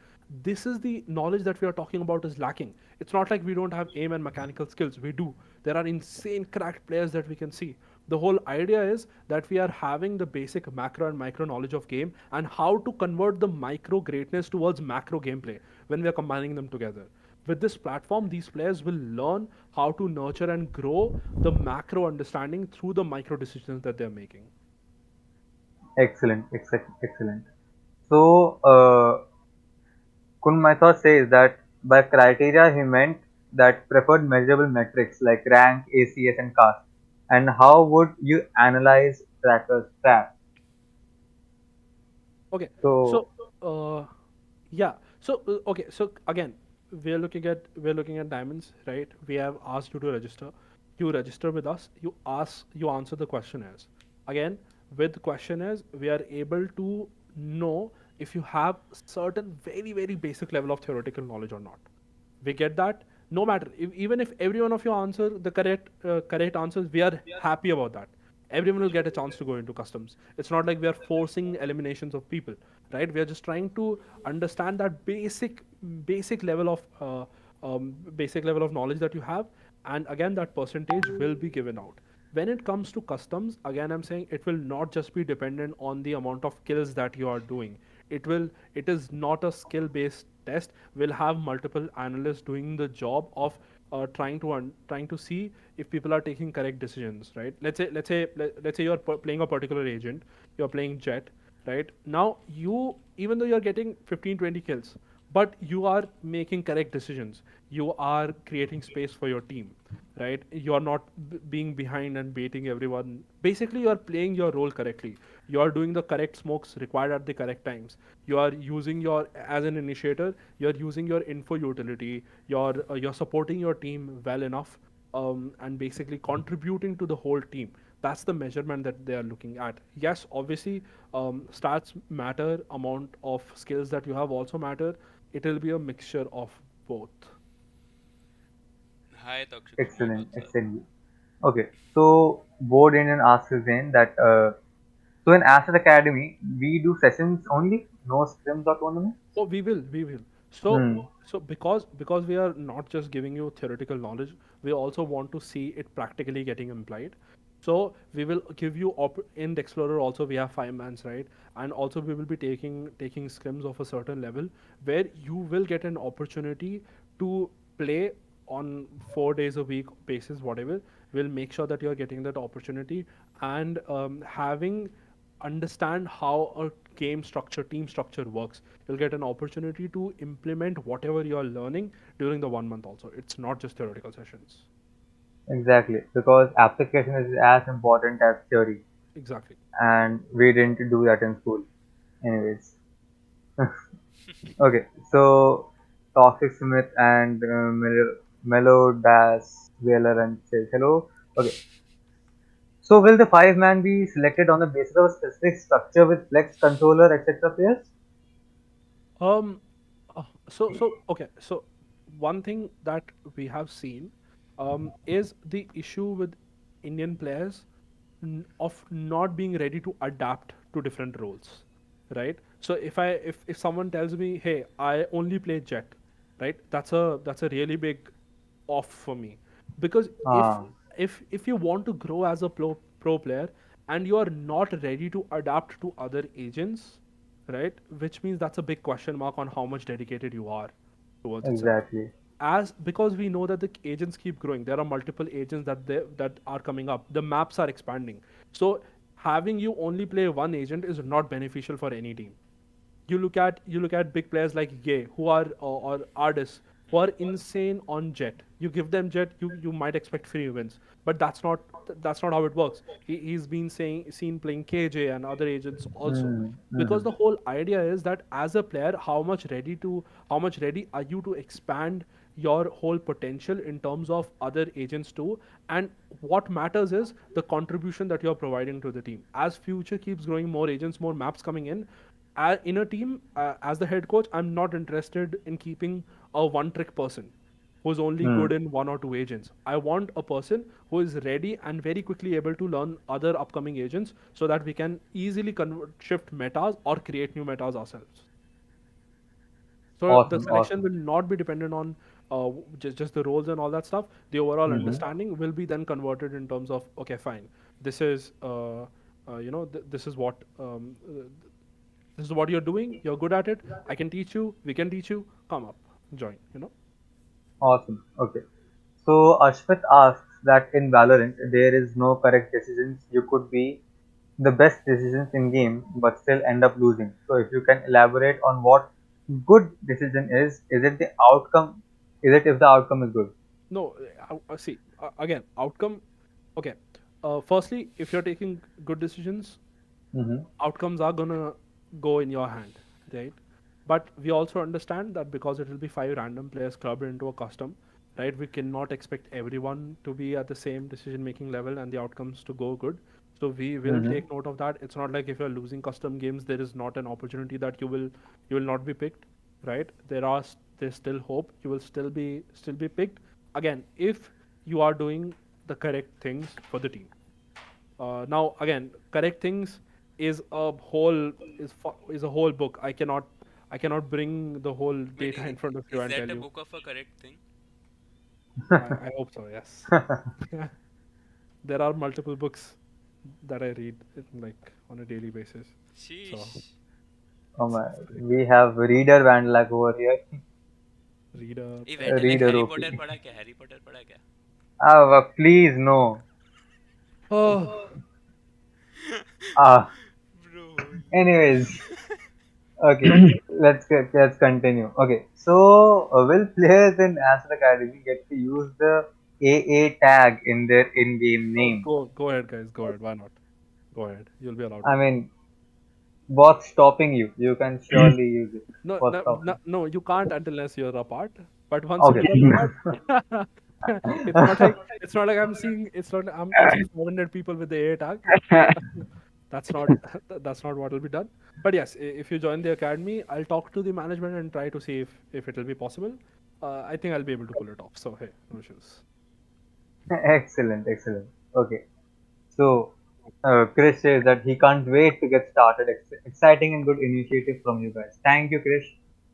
Speaker 4: This is the knowledge that we are talking about is lacking. It's not like we don't have aim and mechanical skills. We do. There are insane cracked players that we can see. The whole idea is that we are having the basic macro and micro knowledge of game and how to convert the micro greatness towards macro gameplay when we are combining them together. With this platform, these players will learn how to nurture and grow the macro understanding through the micro decisions that they're making.
Speaker 3: Excellent. Excellent. So, Kun Maithra says that by criteria he meant that preferred measurable metrics like rank, ACS, and caste. And how would you analyze trackers' stats?
Speaker 4: Okay, so
Speaker 3: So,
Speaker 4: uh, yeah, so okay, so again, we're looking at diamonds, right? We have asked you to register. You register with us. You answer the questionnaires. Again, with questionnaires, we are able to know if you have certain very very basic level of theoretical knowledge or not. We get that. No matter even if every one of you answer the correct answers, we are happy about that. Everyone will get a chance to go into customs. It's not like we are forcing eliminations of people, right? We are just trying to understand that basic level of knowledge that you have, and again that percentage will be given out. When it comes to customs, again I'm saying it will not just be dependent on the amount of kills that you are doing. It is not a skill based test. We'll have multiple analysts doing the job of trying to see if people are taking correct decisions, right? Let's say you're playing a particular agent, you're playing jet, right? Now you, even though you're getting 15 20 kills, but you are making correct decisions, you are creating space for your team, right? You are not being behind and baiting everyone. Basically you are playing your role correctly. You are doing the correct smokes required at the correct times. You are using your, as an initiator, you're using your info utility, you're supporting your team well enough, and basically contributing to the whole team. That's the measurement that they are looking at. Yes, obviously, stats matter, amount of skills that you have also matter. It will be a mixture of both.
Speaker 2: Hi, Takshit.
Speaker 3: excellent,
Speaker 2: Mohammed sir.
Speaker 3: excellent. Okay, so Board Indian asks again that so in Aster Academy we do sessions only, no scrims or tournaments.
Speaker 4: Oh, we will. So,
Speaker 3: Hmm.
Speaker 4: because we are not just giving you theoretical knowledge, we also want to see it practically getting implied. So we will give you in the Explorer also we have 5 mans, right? And also we will be taking scrims of a certain level where you will get an opportunity to play on 4 days a week basis, whatever. We'll make sure that you're getting that opportunity and having understand how a team structure works. You'll get an opportunity to implement whatever you are learning during the 1 month also. It's not just theoretical sessions.
Speaker 3: Exactly, because application is as important as theory,
Speaker 4: Exactly.
Speaker 3: and we didn't do that in school. Anyways, okay. So Toxic Smith and Mellow Das Wheeler says hello. Okay. So will the 5 man be selected on the basis of a specific structure with flex controller, etc. players?
Speaker 4: Um, so okay. So one thing that we have seen is the issue with Indian players of not being ready to adapt to different roles, right? So if someone tells me, hey, I only play jet, right? That's a really big off for me, because if
Speaker 3: Ah,
Speaker 4: if you want to grow as a pro player, and you are not ready to adapt to other agents, right? Which means that's a big question mark on how much dedicated you are towards itself.
Speaker 3: Exactly.
Speaker 4: As because we know that the agents keep growing, there are multiple agents that are coming up. The maps are expanding. So having you only play one agent is not beneficial for any team. You look at big players like Ye, who are or artists who are insane on Jet. You give them Jet, you might expect free wins, but that's not how it works. He's been seen playing KJ and other agents also,
Speaker 3: Mm,
Speaker 4: because
Speaker 3: mm,
Speaker 4: the whole idea is that as a player, how much ready are you to expand your whole potential in terms of other agents too, and what matters is the contribution that you're providing to the team. As future keeps growing, more agents, more maps coming in a team, as the head coach, I'm not interested in keeping a one trick person who's only
Speaker 3: mm.
Speaker 4: good in one or two agents. I want a person who is ready and very quickly able to learn other upcoming agents so that we can easily shift metas or create new metas ourselves. So the
Speaker 3: Awesome,
Speaker 4: selection
Speaker 3: awesome.
Speaker 4: will not be dependent on just the roles and all that stuff. The overall
Speaker 3: Mm-hmm.
Speaker 4: understanding will be then converted in terms of, okay, fine, this is this is what this is what you're doing. You're good at it. I can teach you. We can teach you. Come up, join.
Speaker 3: Awesome. Okay. So Ashmit asks that in Valorant there is no correct decisions. You could be the best decisions in game but still end up losing. So if you can elaborate on what good decision is it the outcome? Is it if the outcome is good?
Speaker 4: No, see, again, outcome. Okay. Firstly, if you're taking good decisions,
Speaker 3: Mm-hmm.
Speaker 4: outcomes are gonna go in your hand, right? But we also understand that because it will be five random players clubbed into a custom, right? We cannot expect everyone to be at the same decision making level and the outcomes to go good. So we will
Speaker 3: Mm-hmm.
Speaker 4: take note of that. It's not like if you're losing custom games, there is not an opportunity that you will not be picked, right? There's still hope. You will still be picked. Again, if you are doing the correct things for the team. Now again, correct things is a whole is a whole book. I cannot bring the whole
Speaker 2: Wait,
Speaker 4: data in front of you
Speaker 2: is
Speaker 4: and tell
Speaker 2: that a
Speaker 4: you.
Speaker 2: book of a correct thing?
Speaker 4: I hope so. Yes. There are multiple books that I read like on a daily basis. So
Speaker 2: Sheesh.
Speaker 3: Oh
Speaker 4: it's,
Speaker 3: my,
Speaker 4: it's like
Speaker 3: we have reader Vandalak over here.
Speaker 4: reader.
Speaker 2: ये वेंडलैक
Speaker 3: Reader
Speaker 2: Harry
Speaker 3: OP.
Speaker 2: Potter पढ़ा क्या? Harry Potter पढ़ा क्या?
Speaker 3: Please no.
Speaker 4: Oh,
Speaker 3: Ah,
Speaker 2: Bro, holy.
Speaker 3: anyways, okay, let's continue. Okay, so will players in Aster Academy get to use the AA tag in their in-game
Speaker 4: oh,
Speaker 3: name?
Speaker 4: go ahead, guys. Go ahead. Why not? Go ahead. You'll be allowed
Speaker 3: I
Speaker 4: to.
Speaker 3: mean, what's stopping you? You can surely use it.
Speaker 4: No,
Speaker 3: What's
Speaker 4: no,
Speaker 3: stopping?
Speaker 4: no, no, you can't unless you're apart. But once you
Speaker 3: Okay.
Speaker 4: become apart, it's not like I'm seeing 400 people with the A tag. That's not that's not what will be done. But yes, if you join the academy, I'll talk to the management and try to see if it will be possible. I think I'll be able to pull it off. So hey, no issues.
Speaker 3: Excellent, excellent. Okay. So, Chris says that he can't wait to get started. Exciting and good initiative from you guys. Thank you, Chris.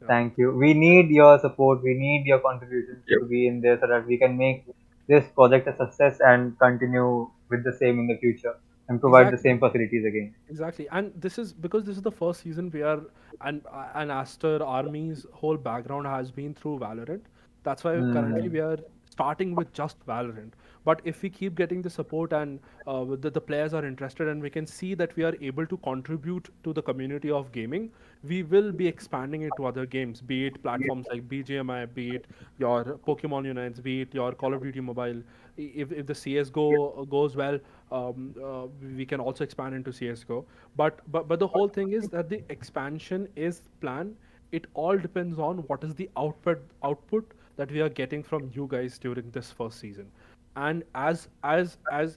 Speaker 4: Yeah,
Speaker 3: Thank you. We need your support. We need your contributions
Speaker 1: Yep.
Speaker 3: to be in there so that we can make this project a success and continue with the same in the future and provide the
Speaker 4: exactly.
Speaker 3: same facilities again.
Speaker 4: Exactly, and this is because this is the first season where and Aster Army's whole background has been through Valorant. That's why currently
Speaker 3: Mm,
Speaker 4: we are starting with just Valorant. But if we keep getting the support and the players are interested and we can see that we are able to contribute to the community of gaming, we will be expanding it to other games, be it platforms like BGMI, be it your Pokemon Unites, be it your Call of Duty Mobile. If the CS:GO goes well, we can also expand into CS:GO. But the whole thing is that the expansion is planned. It all depends on what is the output that we are getting from you guys during this first season, and as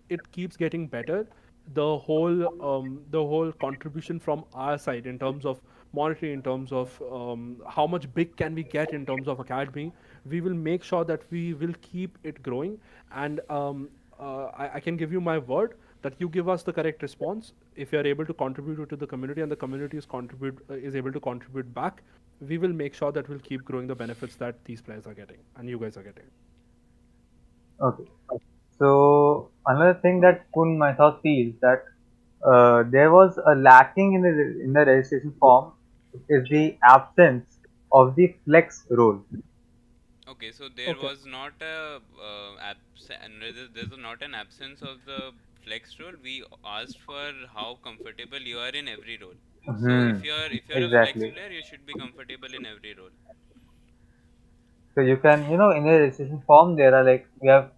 Speaker 4: it keeps getting better, the whole contribution from our side in terms of monetary, in terms of how much big can we get in terms of academy, we will make sure that we will keep it growing. And I can give you my word that you give us the correct response. If you are able to contribute to the community and the community is able to contribute back, we will make sure that we'll keep growing the benefits that these players are getting and you guys are getting.
Speaker 3: okay. So another thing that Kun Mehta feels that there was a lacking in the registration form is the absence of the flex role.
Speaker 2: Okay, so there
Speaker 4: Okay.
Speaker 2: was not a there's not an absence of the flex role. We asked for how comfortable you are in every role. So
Speaker 3: Hmm.
Speaker 2: if you're a flex
Speaker 3: Exactly.
Speaker 2: player, you should be comfortable in every role.
Speaker 3: So you can, in the registration form, there are like we have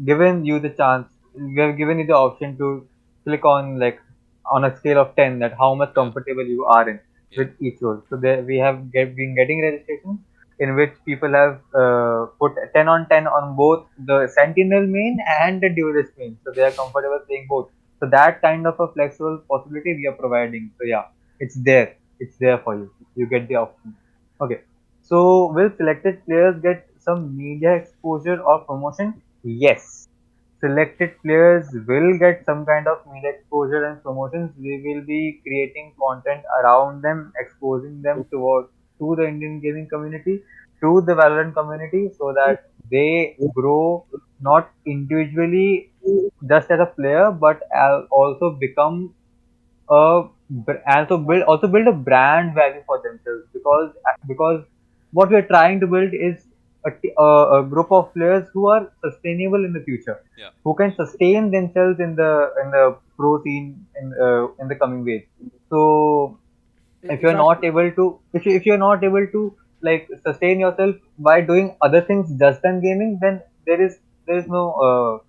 Speaker 3: given you the chance, we have given you the option to click on like on a scale of 10 that how much
Speaker 2: Yeah,
Speaker 3: comfortable you are in
Speaker 2: yeah,
Speaker 3: with each role. So there we have been getting registrations in which people have put 10 on 10 on both the Sentinel main and the Duelist main. So they are comfortable playing both. So that kind of a flexible possibility we are providing. So yeah, it's there. It's there for you. You get the option. Okay. So, will selected players get some media exposure or promotion? Yes. Selected players will get some kind of media exposure and promotions. We will be creating content around them, exposing them to the Indian gaming community, to the Valorant community, so that they grow not individually just as a player, but also become also build a brand value for themselves, because what we are trying to build is a group of players who are sustainable in the future,
Speaker 2: yeah.
Speaker 3: who can sustain themselves in the pro scene in the coming days. So if you're not
Speaker 4: Exactly.
Speaker 3: able to if you're not able to like sustain yourself by doing other things just than gaming, then there is no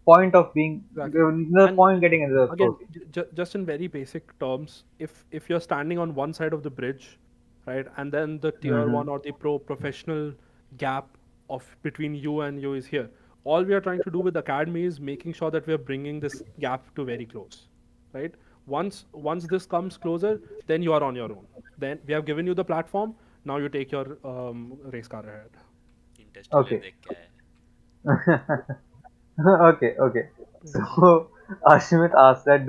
Speaker 3: point of being
Speaker 4: Exactly.
Speaker 3: there's no
Speaker 4: And
Speaker 3: point getting into the pro
Speaker 4: again,
Speaker 3: scene.
Speaker 4: just in very basic terms, if you're standing on one side of the bridge, right, and then the tier
Speaker 3: Mm-hmm.
Speaker 4: one or the professional gap of between you and you is here. All we are trying to do with the academy is making sure that we are bringing this gap to very close, right? Once this comes closer, then you are on your own. Then we have given you the platform. Now you take your race car ahead.
Speaker 2: Interstellar
Speaker 3: Okay.
Speaker 2: देख के आया.
Speaker 3: Okay, okay. So Ashmit asked that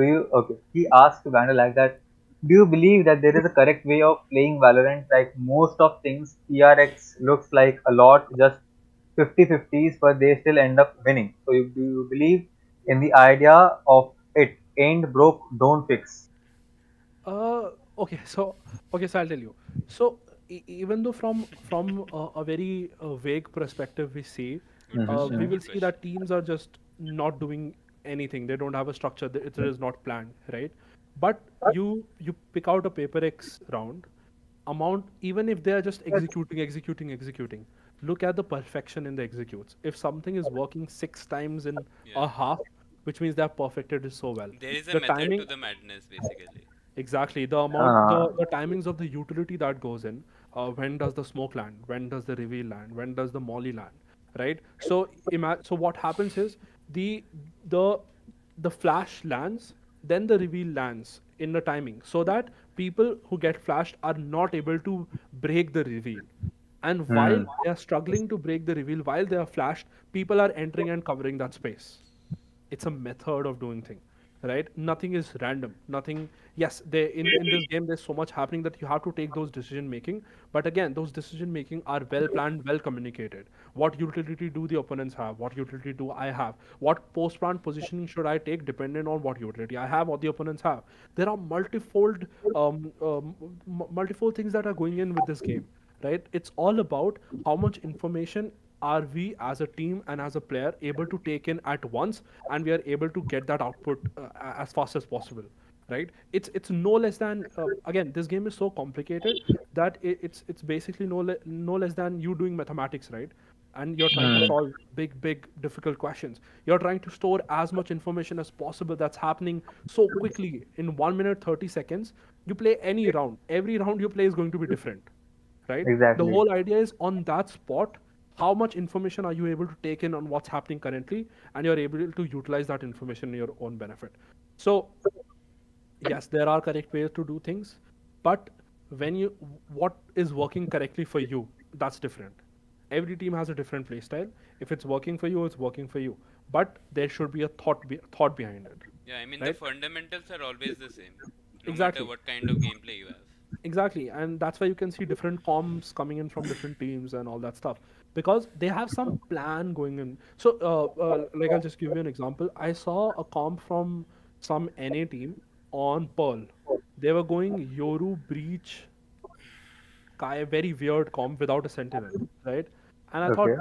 Speaker 3: he asked to Vandal like that, do you believe that there is a correct way of playing Valorant? Like most of things, TRX looks like a lot, just 50-50s, but they still end up winning. So do you believe in the idea of it ain't broke, don't fix?
Speaker 4: Uh, okay, so I'll tell you. So even though from a very vague perspective we see,
Speaker 2: Good
Speaker 3: Mm-hmm,
Speaker 2: question.
Speaker 4: we
Speaker 3: mm-hmm,
Speaker 4: will
Speaker 2: Good
Speaker 4: see
Speaker 2: question.
Speaker 4: that teams are just not doing anything. They don't have a structure. It is not planned, right? But you pick out a paper X round amount, even if they are just executing. Look at the perfection in the executes. If something is working 6 times in
Speaker 2: Yeah.
Speaker 4: a half, which means they have perfected it so well.
Speaker 2: There is a
Speaker 4: The
Speaker 2: method to
Speaker 4: timing.
Speaker 2: the madness, basically.
Speaker 4: Exactly. The amount,
Speaker 3: uh,
Speaker 4: the timings of the utility that goes in. When does the smoke land? When does the reveal land? When does the molly land? Right. So so what happens is the the the flash lands, then the reveal lands in the timing, so that people who get flashed are not able to break the reveal. And while
Speaker 3: hmm,
Speaker 4: they are struggling to break the reveal, while they are flashed, people are entering and covering that space. It's a method of doing thing, right? Nothing is random. Nothing. Yes, they in this game there's so much happening that you have to take those decision making. But again, those decision making are well planned, well communicated. What utility do the opponents have? What utility do I have? What post plan positioning should I take depending on what utility I have or the opponents have? There are multifold things that are going in with this game, right? It's all about how much information are we as a team and as a player able to take in at once, and we are able to get that output as fast as possible, right? It's no less than, again, this game is so complicated that it's basically no less than you doing mathematics, right? And you're trying to
Speaker 3: hmm,
Speaker 4: solve big difficult questions. You're trying to store as much information as possible that's happening so quickly in 1 minute 30 seconds. You play any round, every round you play is going to be different, right? The
Speaker 3: exactly.
Speaker 4: whole idea is on that spot, how much information are you able to take in on what's happening currently, and you're able to utilize that information in your own benefit. So yes, there are correct ways to do things, but when you what is working correctly for you, that's different. Every team has a different play style. If it's working for you, it's working for you, but there should be a thought behind it,
Speaker 2: Yeah, I mean the
Speaker 4: right?
Speaker 2: fundamentals are always the same, no matter
Speaker 4: Exactly.
Speaker 2: what kind of gameplay you have.
Speaker 4: Exactly, and that's why you can see different comms coming in from different teams and all that stuff, because they have some plan going in. So, like, I'll just give you an example. I saw a comp from some NA team, on Pearl. They were going Yoru Breach very weird comp without a sentinel, right? And I
Speaker 3: Okay.
Speaker 4: thought,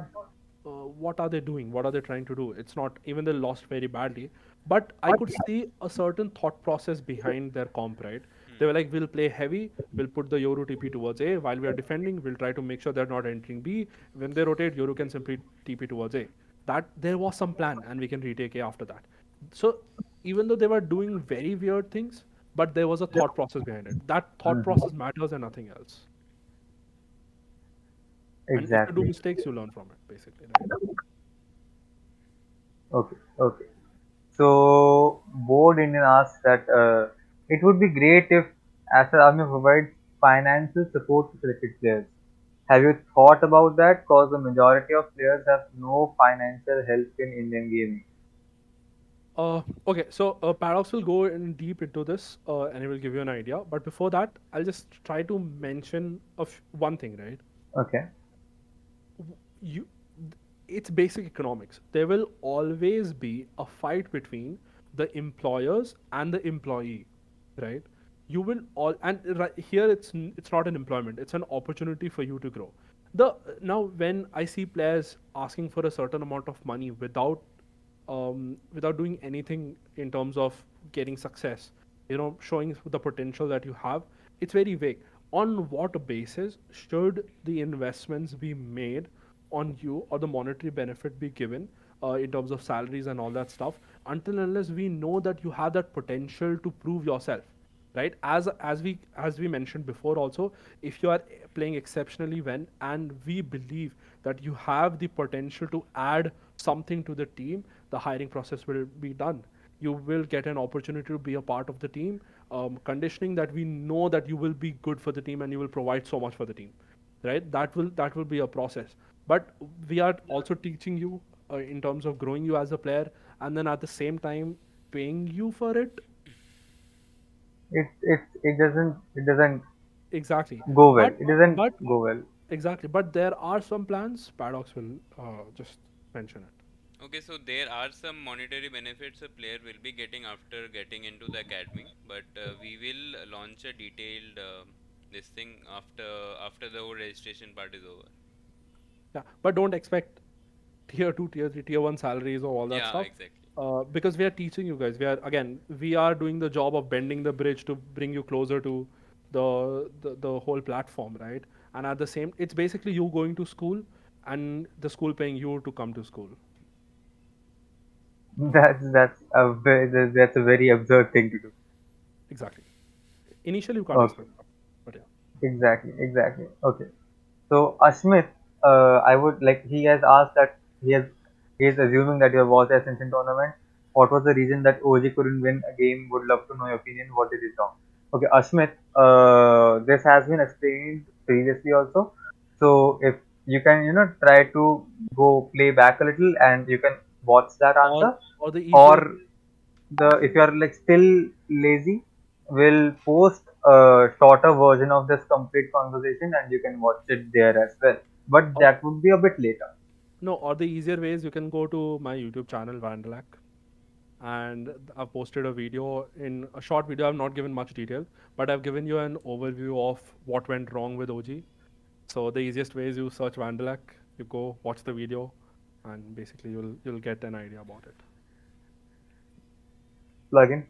Speaker 4: what are they doing? What are they trying to do? It's not even they lost very badly, but I could see a certain thought process behind their comp, right? They
Speaker 2: Hmm.
Speaker 4: were like, we'll play heavy, we'll put the Yoru TP towards A while we are defending. We'll try to make sure they're not entering B. When they rotate, Yoru can simply TP towards A. That there was some plan, and we can retake A after that. So even though they were doing very weird things, but there was a thought process behind it. That thought
Speaker 3: Mhm.
Speaker 4: process matters and nothing else. And if you do
Speaker 3: Exactly.
Speaker 4: mistakes, you learn from it, basically, right?
Speaker 3: Okay. Okay. So, Board Indian asks that it would be great if Aster Army provides financial support to selected players. Have you thought about that? Because the majority of players have no financial help in Indian gaming.
Speaker 4: Okay, so Paradox will go in deep into this and he will give you an idea. But before that, I'll just try to mention one thing, right?
Speaker 3: Okay.
Speaker 4: You, it's basic economics. There will always be a fight between the employers and the employee, right? You will all and here it's not an employment, it's an opportunity for you to grow. The Now when I see players asking for a certain amount of money without doing anything in terms of getting success, showing the potential that you have, it's very vague. On what basis should the investments be made on you or the monetary benefit be given in terms of salaries and all that stuff until unless we know that you have that potential to prove yourself, right? As we mentioned before also, if you are playing exceptionally well and we believe that you have the potential to add something to the team, the hiring process will be done. You will get an opportunity to be a part of the team, conditioning that we know that you will be good for the team and you will provide so much for the team, right? That will be a process. But we are also teaching you in terms of growing you as a player, and then at the same time paying you for it.
Speaker 3: It doesn't
Speaker 4: Exactly.
Speaker 3: go well.
Speaker 4: But
Speaker 3: It doesn't
Speaker 4: but
Speaker 3: go well.
Speaker 4: exactly. But there are some plans. Paradox will just mention it.
Speaker 2: Okay, so there are some monetary benefits a player will be getting after getting into the academy, but we will launch a detailed this thing after the whole registration part is over.
Speaker 4: Yeah. But don't expect tier two, tier three, tier one salaries or all that
Speaker 2: Yeah,
Speaker 4: stuff.
Speaker 2: exactly.
Speaker 4: Because we are teaching you guys. We are doing the job of bending the bridge to bring you closer to the whole platform, right? And at the same, it's basically you going to school and the school paying you to come to school.
Speaker 3: That's a very absurd thing to do.
Speaker 4: Exactly. Initially, you can't
Speaker 3: Okay.
Speaker 4: expect that, but yeah.
Speaker 3: Exactly. Exactly. Okay. So Ashmit, I would like he has asked that he is assuming that you have watched the Ascension tournament. What was the reason that OG couldn't win a game? Would love to know your opinion. What did it wrong? Okay, Ashmit, this has been explained previously also. So if you can, try to go play back a little and you can watch that
Speaker 4: Or
Speaker 3: answer,
Speaker 4: or the easier.
Speaker 3: or the if you are like still lazy, we'll post a shorter version of this complete conversation and you can watch it there as well, but
Speaker 4: Or
Speaker 3: that would be a bit later.
Speaker 4: no, or the easier way is you can go to my YouTube channel, Vandalak, and I've posted a video in a short video. I've not given much detail, but I've given you an overview of what went wrong with OG. So the easiest way is you search Vandalak, you go watch the video, and basically you'll get an idea about it.
Speaker 3: Plugin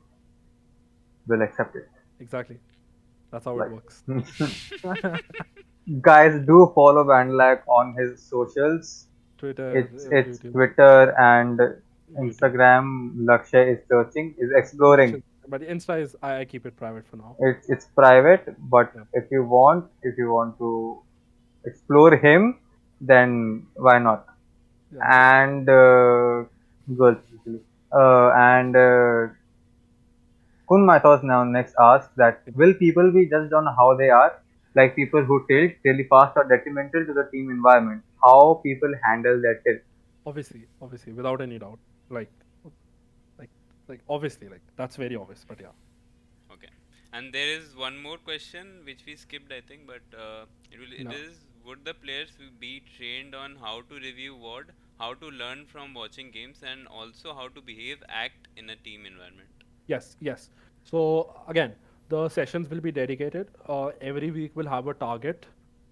Speaker 3: will accept it.
Speaker 4: Exactly. That's how it
Speaker 3: Right.
Speaker 4: works.
Speaker 3: Guys, do follow Vanlag on his socials.
Speaker 4: Twitter,
Speaker 3: It's
Speaker 4: YouTube,
Speaker 3: Twitter and
Speaker 4: YouTube.
Speaker 3: Instagram. Lakshay is searching, is exploring.
Speaker 4: Lakshya, but Insta is I keep it private for now.
Speaker 3: It's private, but
Speaker 4: Yeah.
Speaker 3: if you want to explore him, then why not?
Speaker 4: Yeah.
Speaker 3: And girls especially. And Kun Mathos now next asks that
Speaker 4: Yeah.
Speaker 3: will people be judged on how they are, like people who tilt really fast are detrimental to the team environment? How people handle their tilt?
Speaker 4: Obviously, without any doubt. Like, like, obviously, that's very obvious. But yeah,
Speaker 2: Okay. And there is one more question which we skipped, I think, but it
Speaker 4: no,
Speaker 2: is, would the players be trained on how to review WOD, how to learn from watching games, and also how to behave, act in a team environment?
Speaker 4: yes, yes. So again, the sessions will be dedicated. Every week we'll have a target,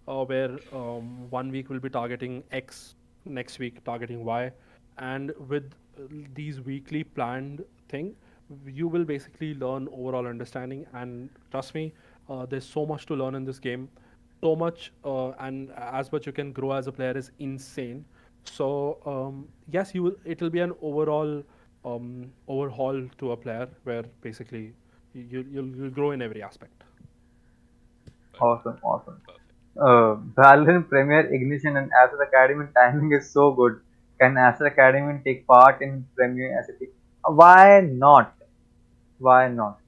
Speaker 4: where 1 week will be targeting X, next week targeting Y, and with these weekly planned thing, you will basically learn overall understanding. And trust me, there's so much to learn in this game, so much, and as much you can grow as a player is insane. So yes, you will. It will be an overall overhaul to a player where basically you'll grow in every aspect.
Speaker 2: Perfect.
Speaker 3: Awesome, awesome.
Speaker 2: Perfect.
Speaker 3: Valorant Premier Ignition and Aster Academy timing is so good. Can Aster Academy take part in Premier SAT? Why not? Why not?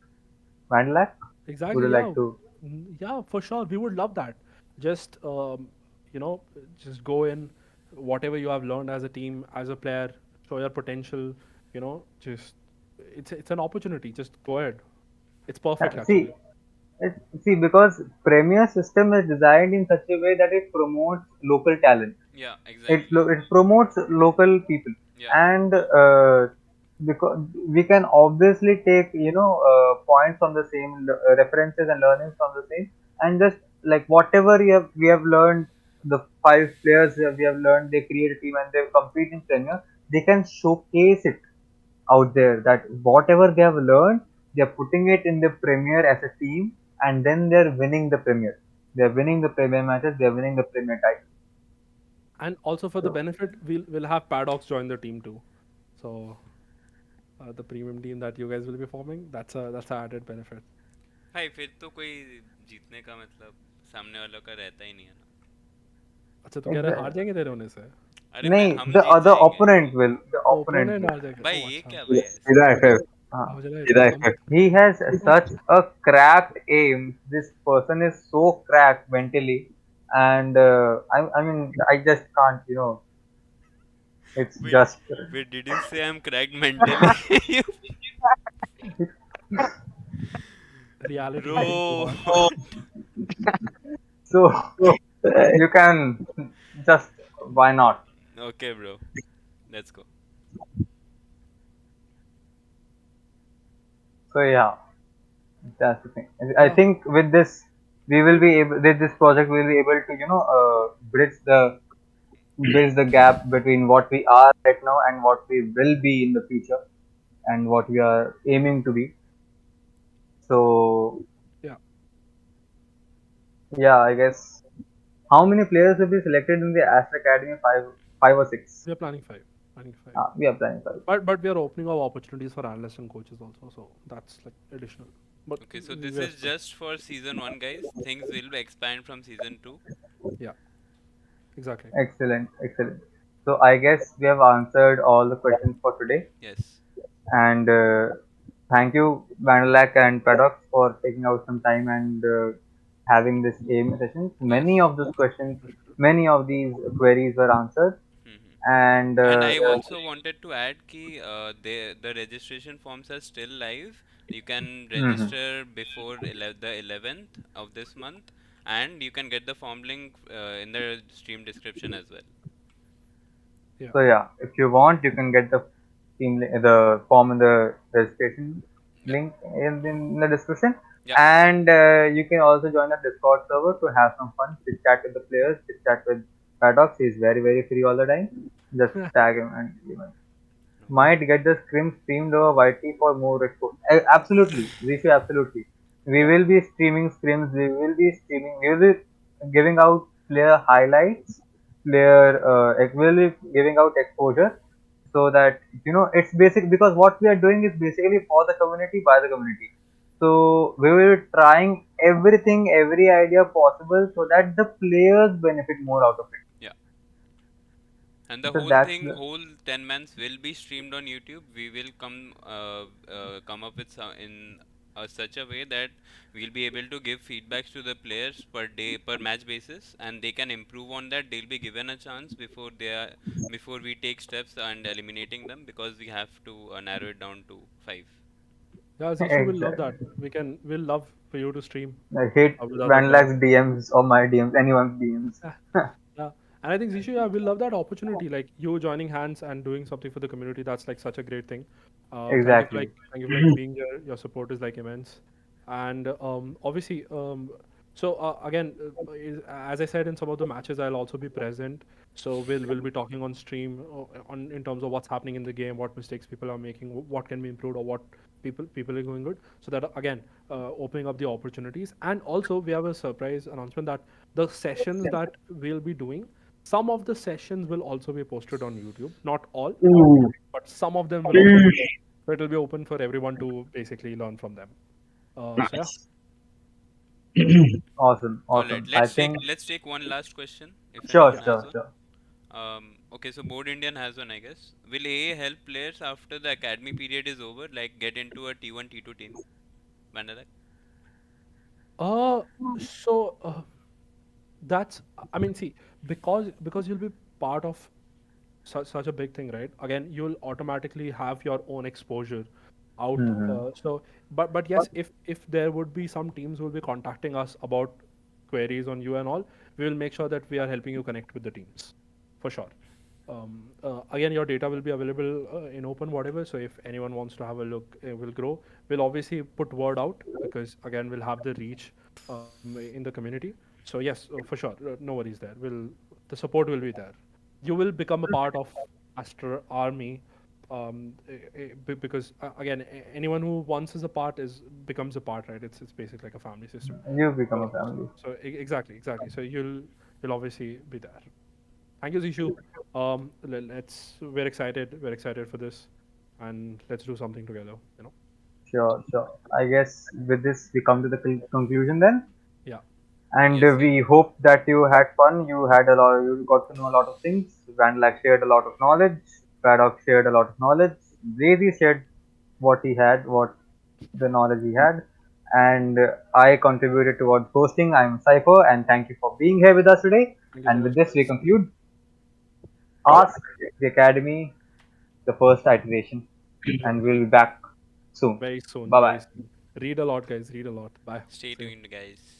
Speaker 3: Mandalak, would
Speaker 4: Exactly.
Speaker 3: you
Speaker 4: Yeah.
Speaker 3: like to?
Speaker 4: Yeah, for sure. We would love that. Just you know, just go in, whatever you have learned as a team, as a player, show your potential. Just it's an opportunity. Just go ahead. It's perfect
Speaker 3: See,
Speaker 4: actually.
Speaker 3: because Premier system is designed in such a way that it promotes local talent.
Speaker 2: Yeah, exactly.
Speaker 3: It promotes local people,
Speaker 2: Yeah.
Speaker 3: and because we can obviously take points from the same references and learnings from the same, and just like whatever we have learned, the five players that we have learned, they create a team and they compete in Premier. They can showcase it out there that whatever they have learned, they're putting it in the Premier as a team, and then they're winning the Premier. They're winning the Premier matches. They're winning the Premier title.
Speaker 4: And also for the
Speaker 3: So
Speaker 4: benefit, we'll have Paradox join the team too. So the premium team that you guys will be forming, that's a added benefit.
Speaker 2: भाई फिर तो कोई जीतने का मतलब सामने वालों का रहता ही नहीं है ना.
Speaker 4: अच्छा, तू कह रहा है हार
Speaker 3: exactly.
Speaker 4: जाएंगे तेरे होने से?
Speaker 2: अरे मैं
Speaker 3: नहीं,
Speaker 2: हम
Speaker 3: the
Speaker 2: जीत
Speaker 3: other
Speaker 2: जाएंगे.
Speaker 3: opponent will. The opponent
Speaker 4: opponent
Speaker 3: will.
Speaker 4: हार जाएगा?
Speaker 2: भाई
Speaker 4: ओ
Speaker 2: ये
Speaker 4: अच्छा.
Speaker 2: क्या भाई ऐसे.
Speaker 1: सीधा FF,
Speaker 3: हाँ.
Speaker 4: मुझे लगा इतना
Speaker 1: सीधा
Speaker 4: कम.
Speaker 1: FF.
Speaker 3: He has such a cracked aim. This person is so cracked mentally, and I mean, I just can't. It's
Speaker 2: Wait,
Speaker 3: just.
Speaker 2: wait, did you say I'm cracked mentally?
Speaker 4: Reality hitting too
Speaker 2: Bro.
Speaker 4: hard.
Speaker 3: So you can just, why not?
Speaker 2: Okay, bro. Let's go.
Speaker 3: So yeah, that's the thing. I
Speaker 4: Yeah,
Speaker 3: think with this, we will be able. With this project, we will be able to bridge the gap between what we are right now and what we will be in the future, and what we are aiming to be. So
Speaker 4: yeah.
Speaker 3: yeah, I guess, how many players will be selected in the Aster Academy? Five or six.
Speaker 4: We are planning five. Planning five.
Speaker 3: We are planning five.
Speaker 4: But we are opening up opportunities for analysts and coaches also. So that's like additional. But
Speaker 2: Okay, so
Speaker 4: we
Speaker 2: this
Speaker 4: are
Speaker 2: is just for season 1, guys. Things will expand from season 2.
Speaker 4: yeah, exactly.
Speaker 3: Excellent, excellent. So I guess we have answered all the questions for today,
Speaker 2: Yes.
Speaker 3: and thank you, Vanilak and Paradox, for taking out some time and having this game session. Many
Speaker 2: Yes.
Speaker 3: of those questions,
Speaker 4: For sure.
Speaker 3: many of these queries were answered,
Speaker 2: Hmm.
Speaker 3: and
Speaker 2: And I also wanted to add ki the registration forms are still live. You can
Speaker 3: mhm.
Speaker 2: register before the 11th of this month, and you can get the form link in the stream description as well.
Speaker 4: Yeah.
Speaker 3: So yeah, if you want, you can get the form in the registration
Speaker 2: Yeah.
Speaker 3: link in the description,
Speaker 2: Yeah.
Speaker 3: and you can also join the Discord server to have some fun, chit chat with the players, chit chat with Paradox. He's very free all the time. Just tag him and
Speaker 2: Okay.
Speaker 3: might get the scrim streamed over YT for more exposure. Absolutely, Rishu, absolutely. We
Speaker 4: Yeah.
Speaker 3: will be streaming scrims. We will be streaming. We will be giving out player highlights. We will be giving out exposure, so that it's basic, because what we are doing is basically for the community, by the community. So we will be trying everything, every idea possible, so that the players benefit more out of
Speaker 2: Yeah. And the
Speaker 3: it. So
Speaker 2: whole
Speaker 3: that's
Speaker 2: thing,
Speaker 3: the.
Speaker 2: whole 10 mans will be streamed on YouTube. We will come up with some in such a way that we'll be able to give feedbacks to the players per day, per match basis, and they can improve on that. They'll be given a chance before we take steps and eliminating them, because we have to narrow it down to 5.
Speaker 4: Yeah, Zishu will love
Speaker 3: Exactly.
Speaker 4: that. We'll love for you to stream
Speaker 3: I hate
Speaker 4: with other players.
Speaker 3: Vanlak's DMs or my DMs, anyone's DMs.
Speaker 4: Yeah. And I think Zishu, yeah, we love that opportunity. Like you joining hands and doing something for the community. That's like such a great thing.
Speaker 3: Exactly.
Speaker 4: Thank you for like being here. Your support is like immense. And obviously, again, as I said in some of the matches, I'll also be present. So we'll be talking on stream on in terms of what's happening in the game, what mistakes people are making, what can be improved, or what people are going good. So that again, opening up the opportunities. And also, we have a surprise announcement that the sessions that we'll be doing, some of the sessions will also be posted on YouTube. Not all,
Speaker 1: Ooh,
Speaker 4: but some of them will also be there. So it will be open for everyone to basically learn from them. So yeah,
Speaker 1: nice.
Speaker 3: Awesome,
Speaker 2: All right,
Speaker 3: awesome. I think
Speaker 2: let's take one last question if
Speaker 3: sure,
Speaker 2: anyone has
Speaker 3: sure,
Speaker 2: one.
Speaker 3: sure.
Speaker 2: Okay, so Board Indian has one, I guess. Will AA help players after the academy period is over, like get into a T1, T2 team? Bandadak?
Speaker 4: uh, so that's I mean, see, because you'll be part of such a big thing, right? Again, you'll automatically have your own exposure out.
Speaker 3: Hmm.
Speaker 4: But yes, if there would be some teams will be contacting us about queries on you and all, we will make sure that we are helping you connect with the teams, for sure. Again, your data will be available in open, whatever. So if anyone wants to have a look, it will grow. We'll obviously put word out because again, we'll have the reach in the community. So yes, for sure, no worries there. Will The support will be there. You will become a part of Aster Army, because again, anyone who once is a part is becomes a part, right? It's basically like a family system.
Speaker 3: You become a
Speaker 4: So
Speaker 3: family.
Speaker 4: exactly. So you'll obviously be there. Thank you, Zishu. We're excited. We're excited for this, and let's do something together. You know.
Speaker 3: Sure, sure. I guess with this we come to the conclusion then.
Speaker 4: Yeah.
Speaker 3: And
Speaker 2: Yes, yes.
Speaker 3: we hope that you had fun. You had a lot. You got to know a lot of things. Vandalak shared a lot of knowledge. Paddock shared a lot of knowledge. Lazy shared what he had, what the knowledge he had, and I contributed towards hosting. I'm Cypher, and thank you for being here with us today.
Speaker 4: Thank you so
Speaker 3: And with
Speaker 4: much,
Speaker 3: this, we
Speaker 4: guys.
Speaker 3: conclude Ask the Academy, the first iteration, and we'll be back soon.
Speaker 4: Very soon.
Speaker 3: Bye
Speaker 4: Very
Speaker 3: bye.
Speaker 4: soon. Read a lot, guys. Read a lot. Bye.
Speaker 2: Stay
Speaker 4: See you.
Speaker 2: tuned, guys.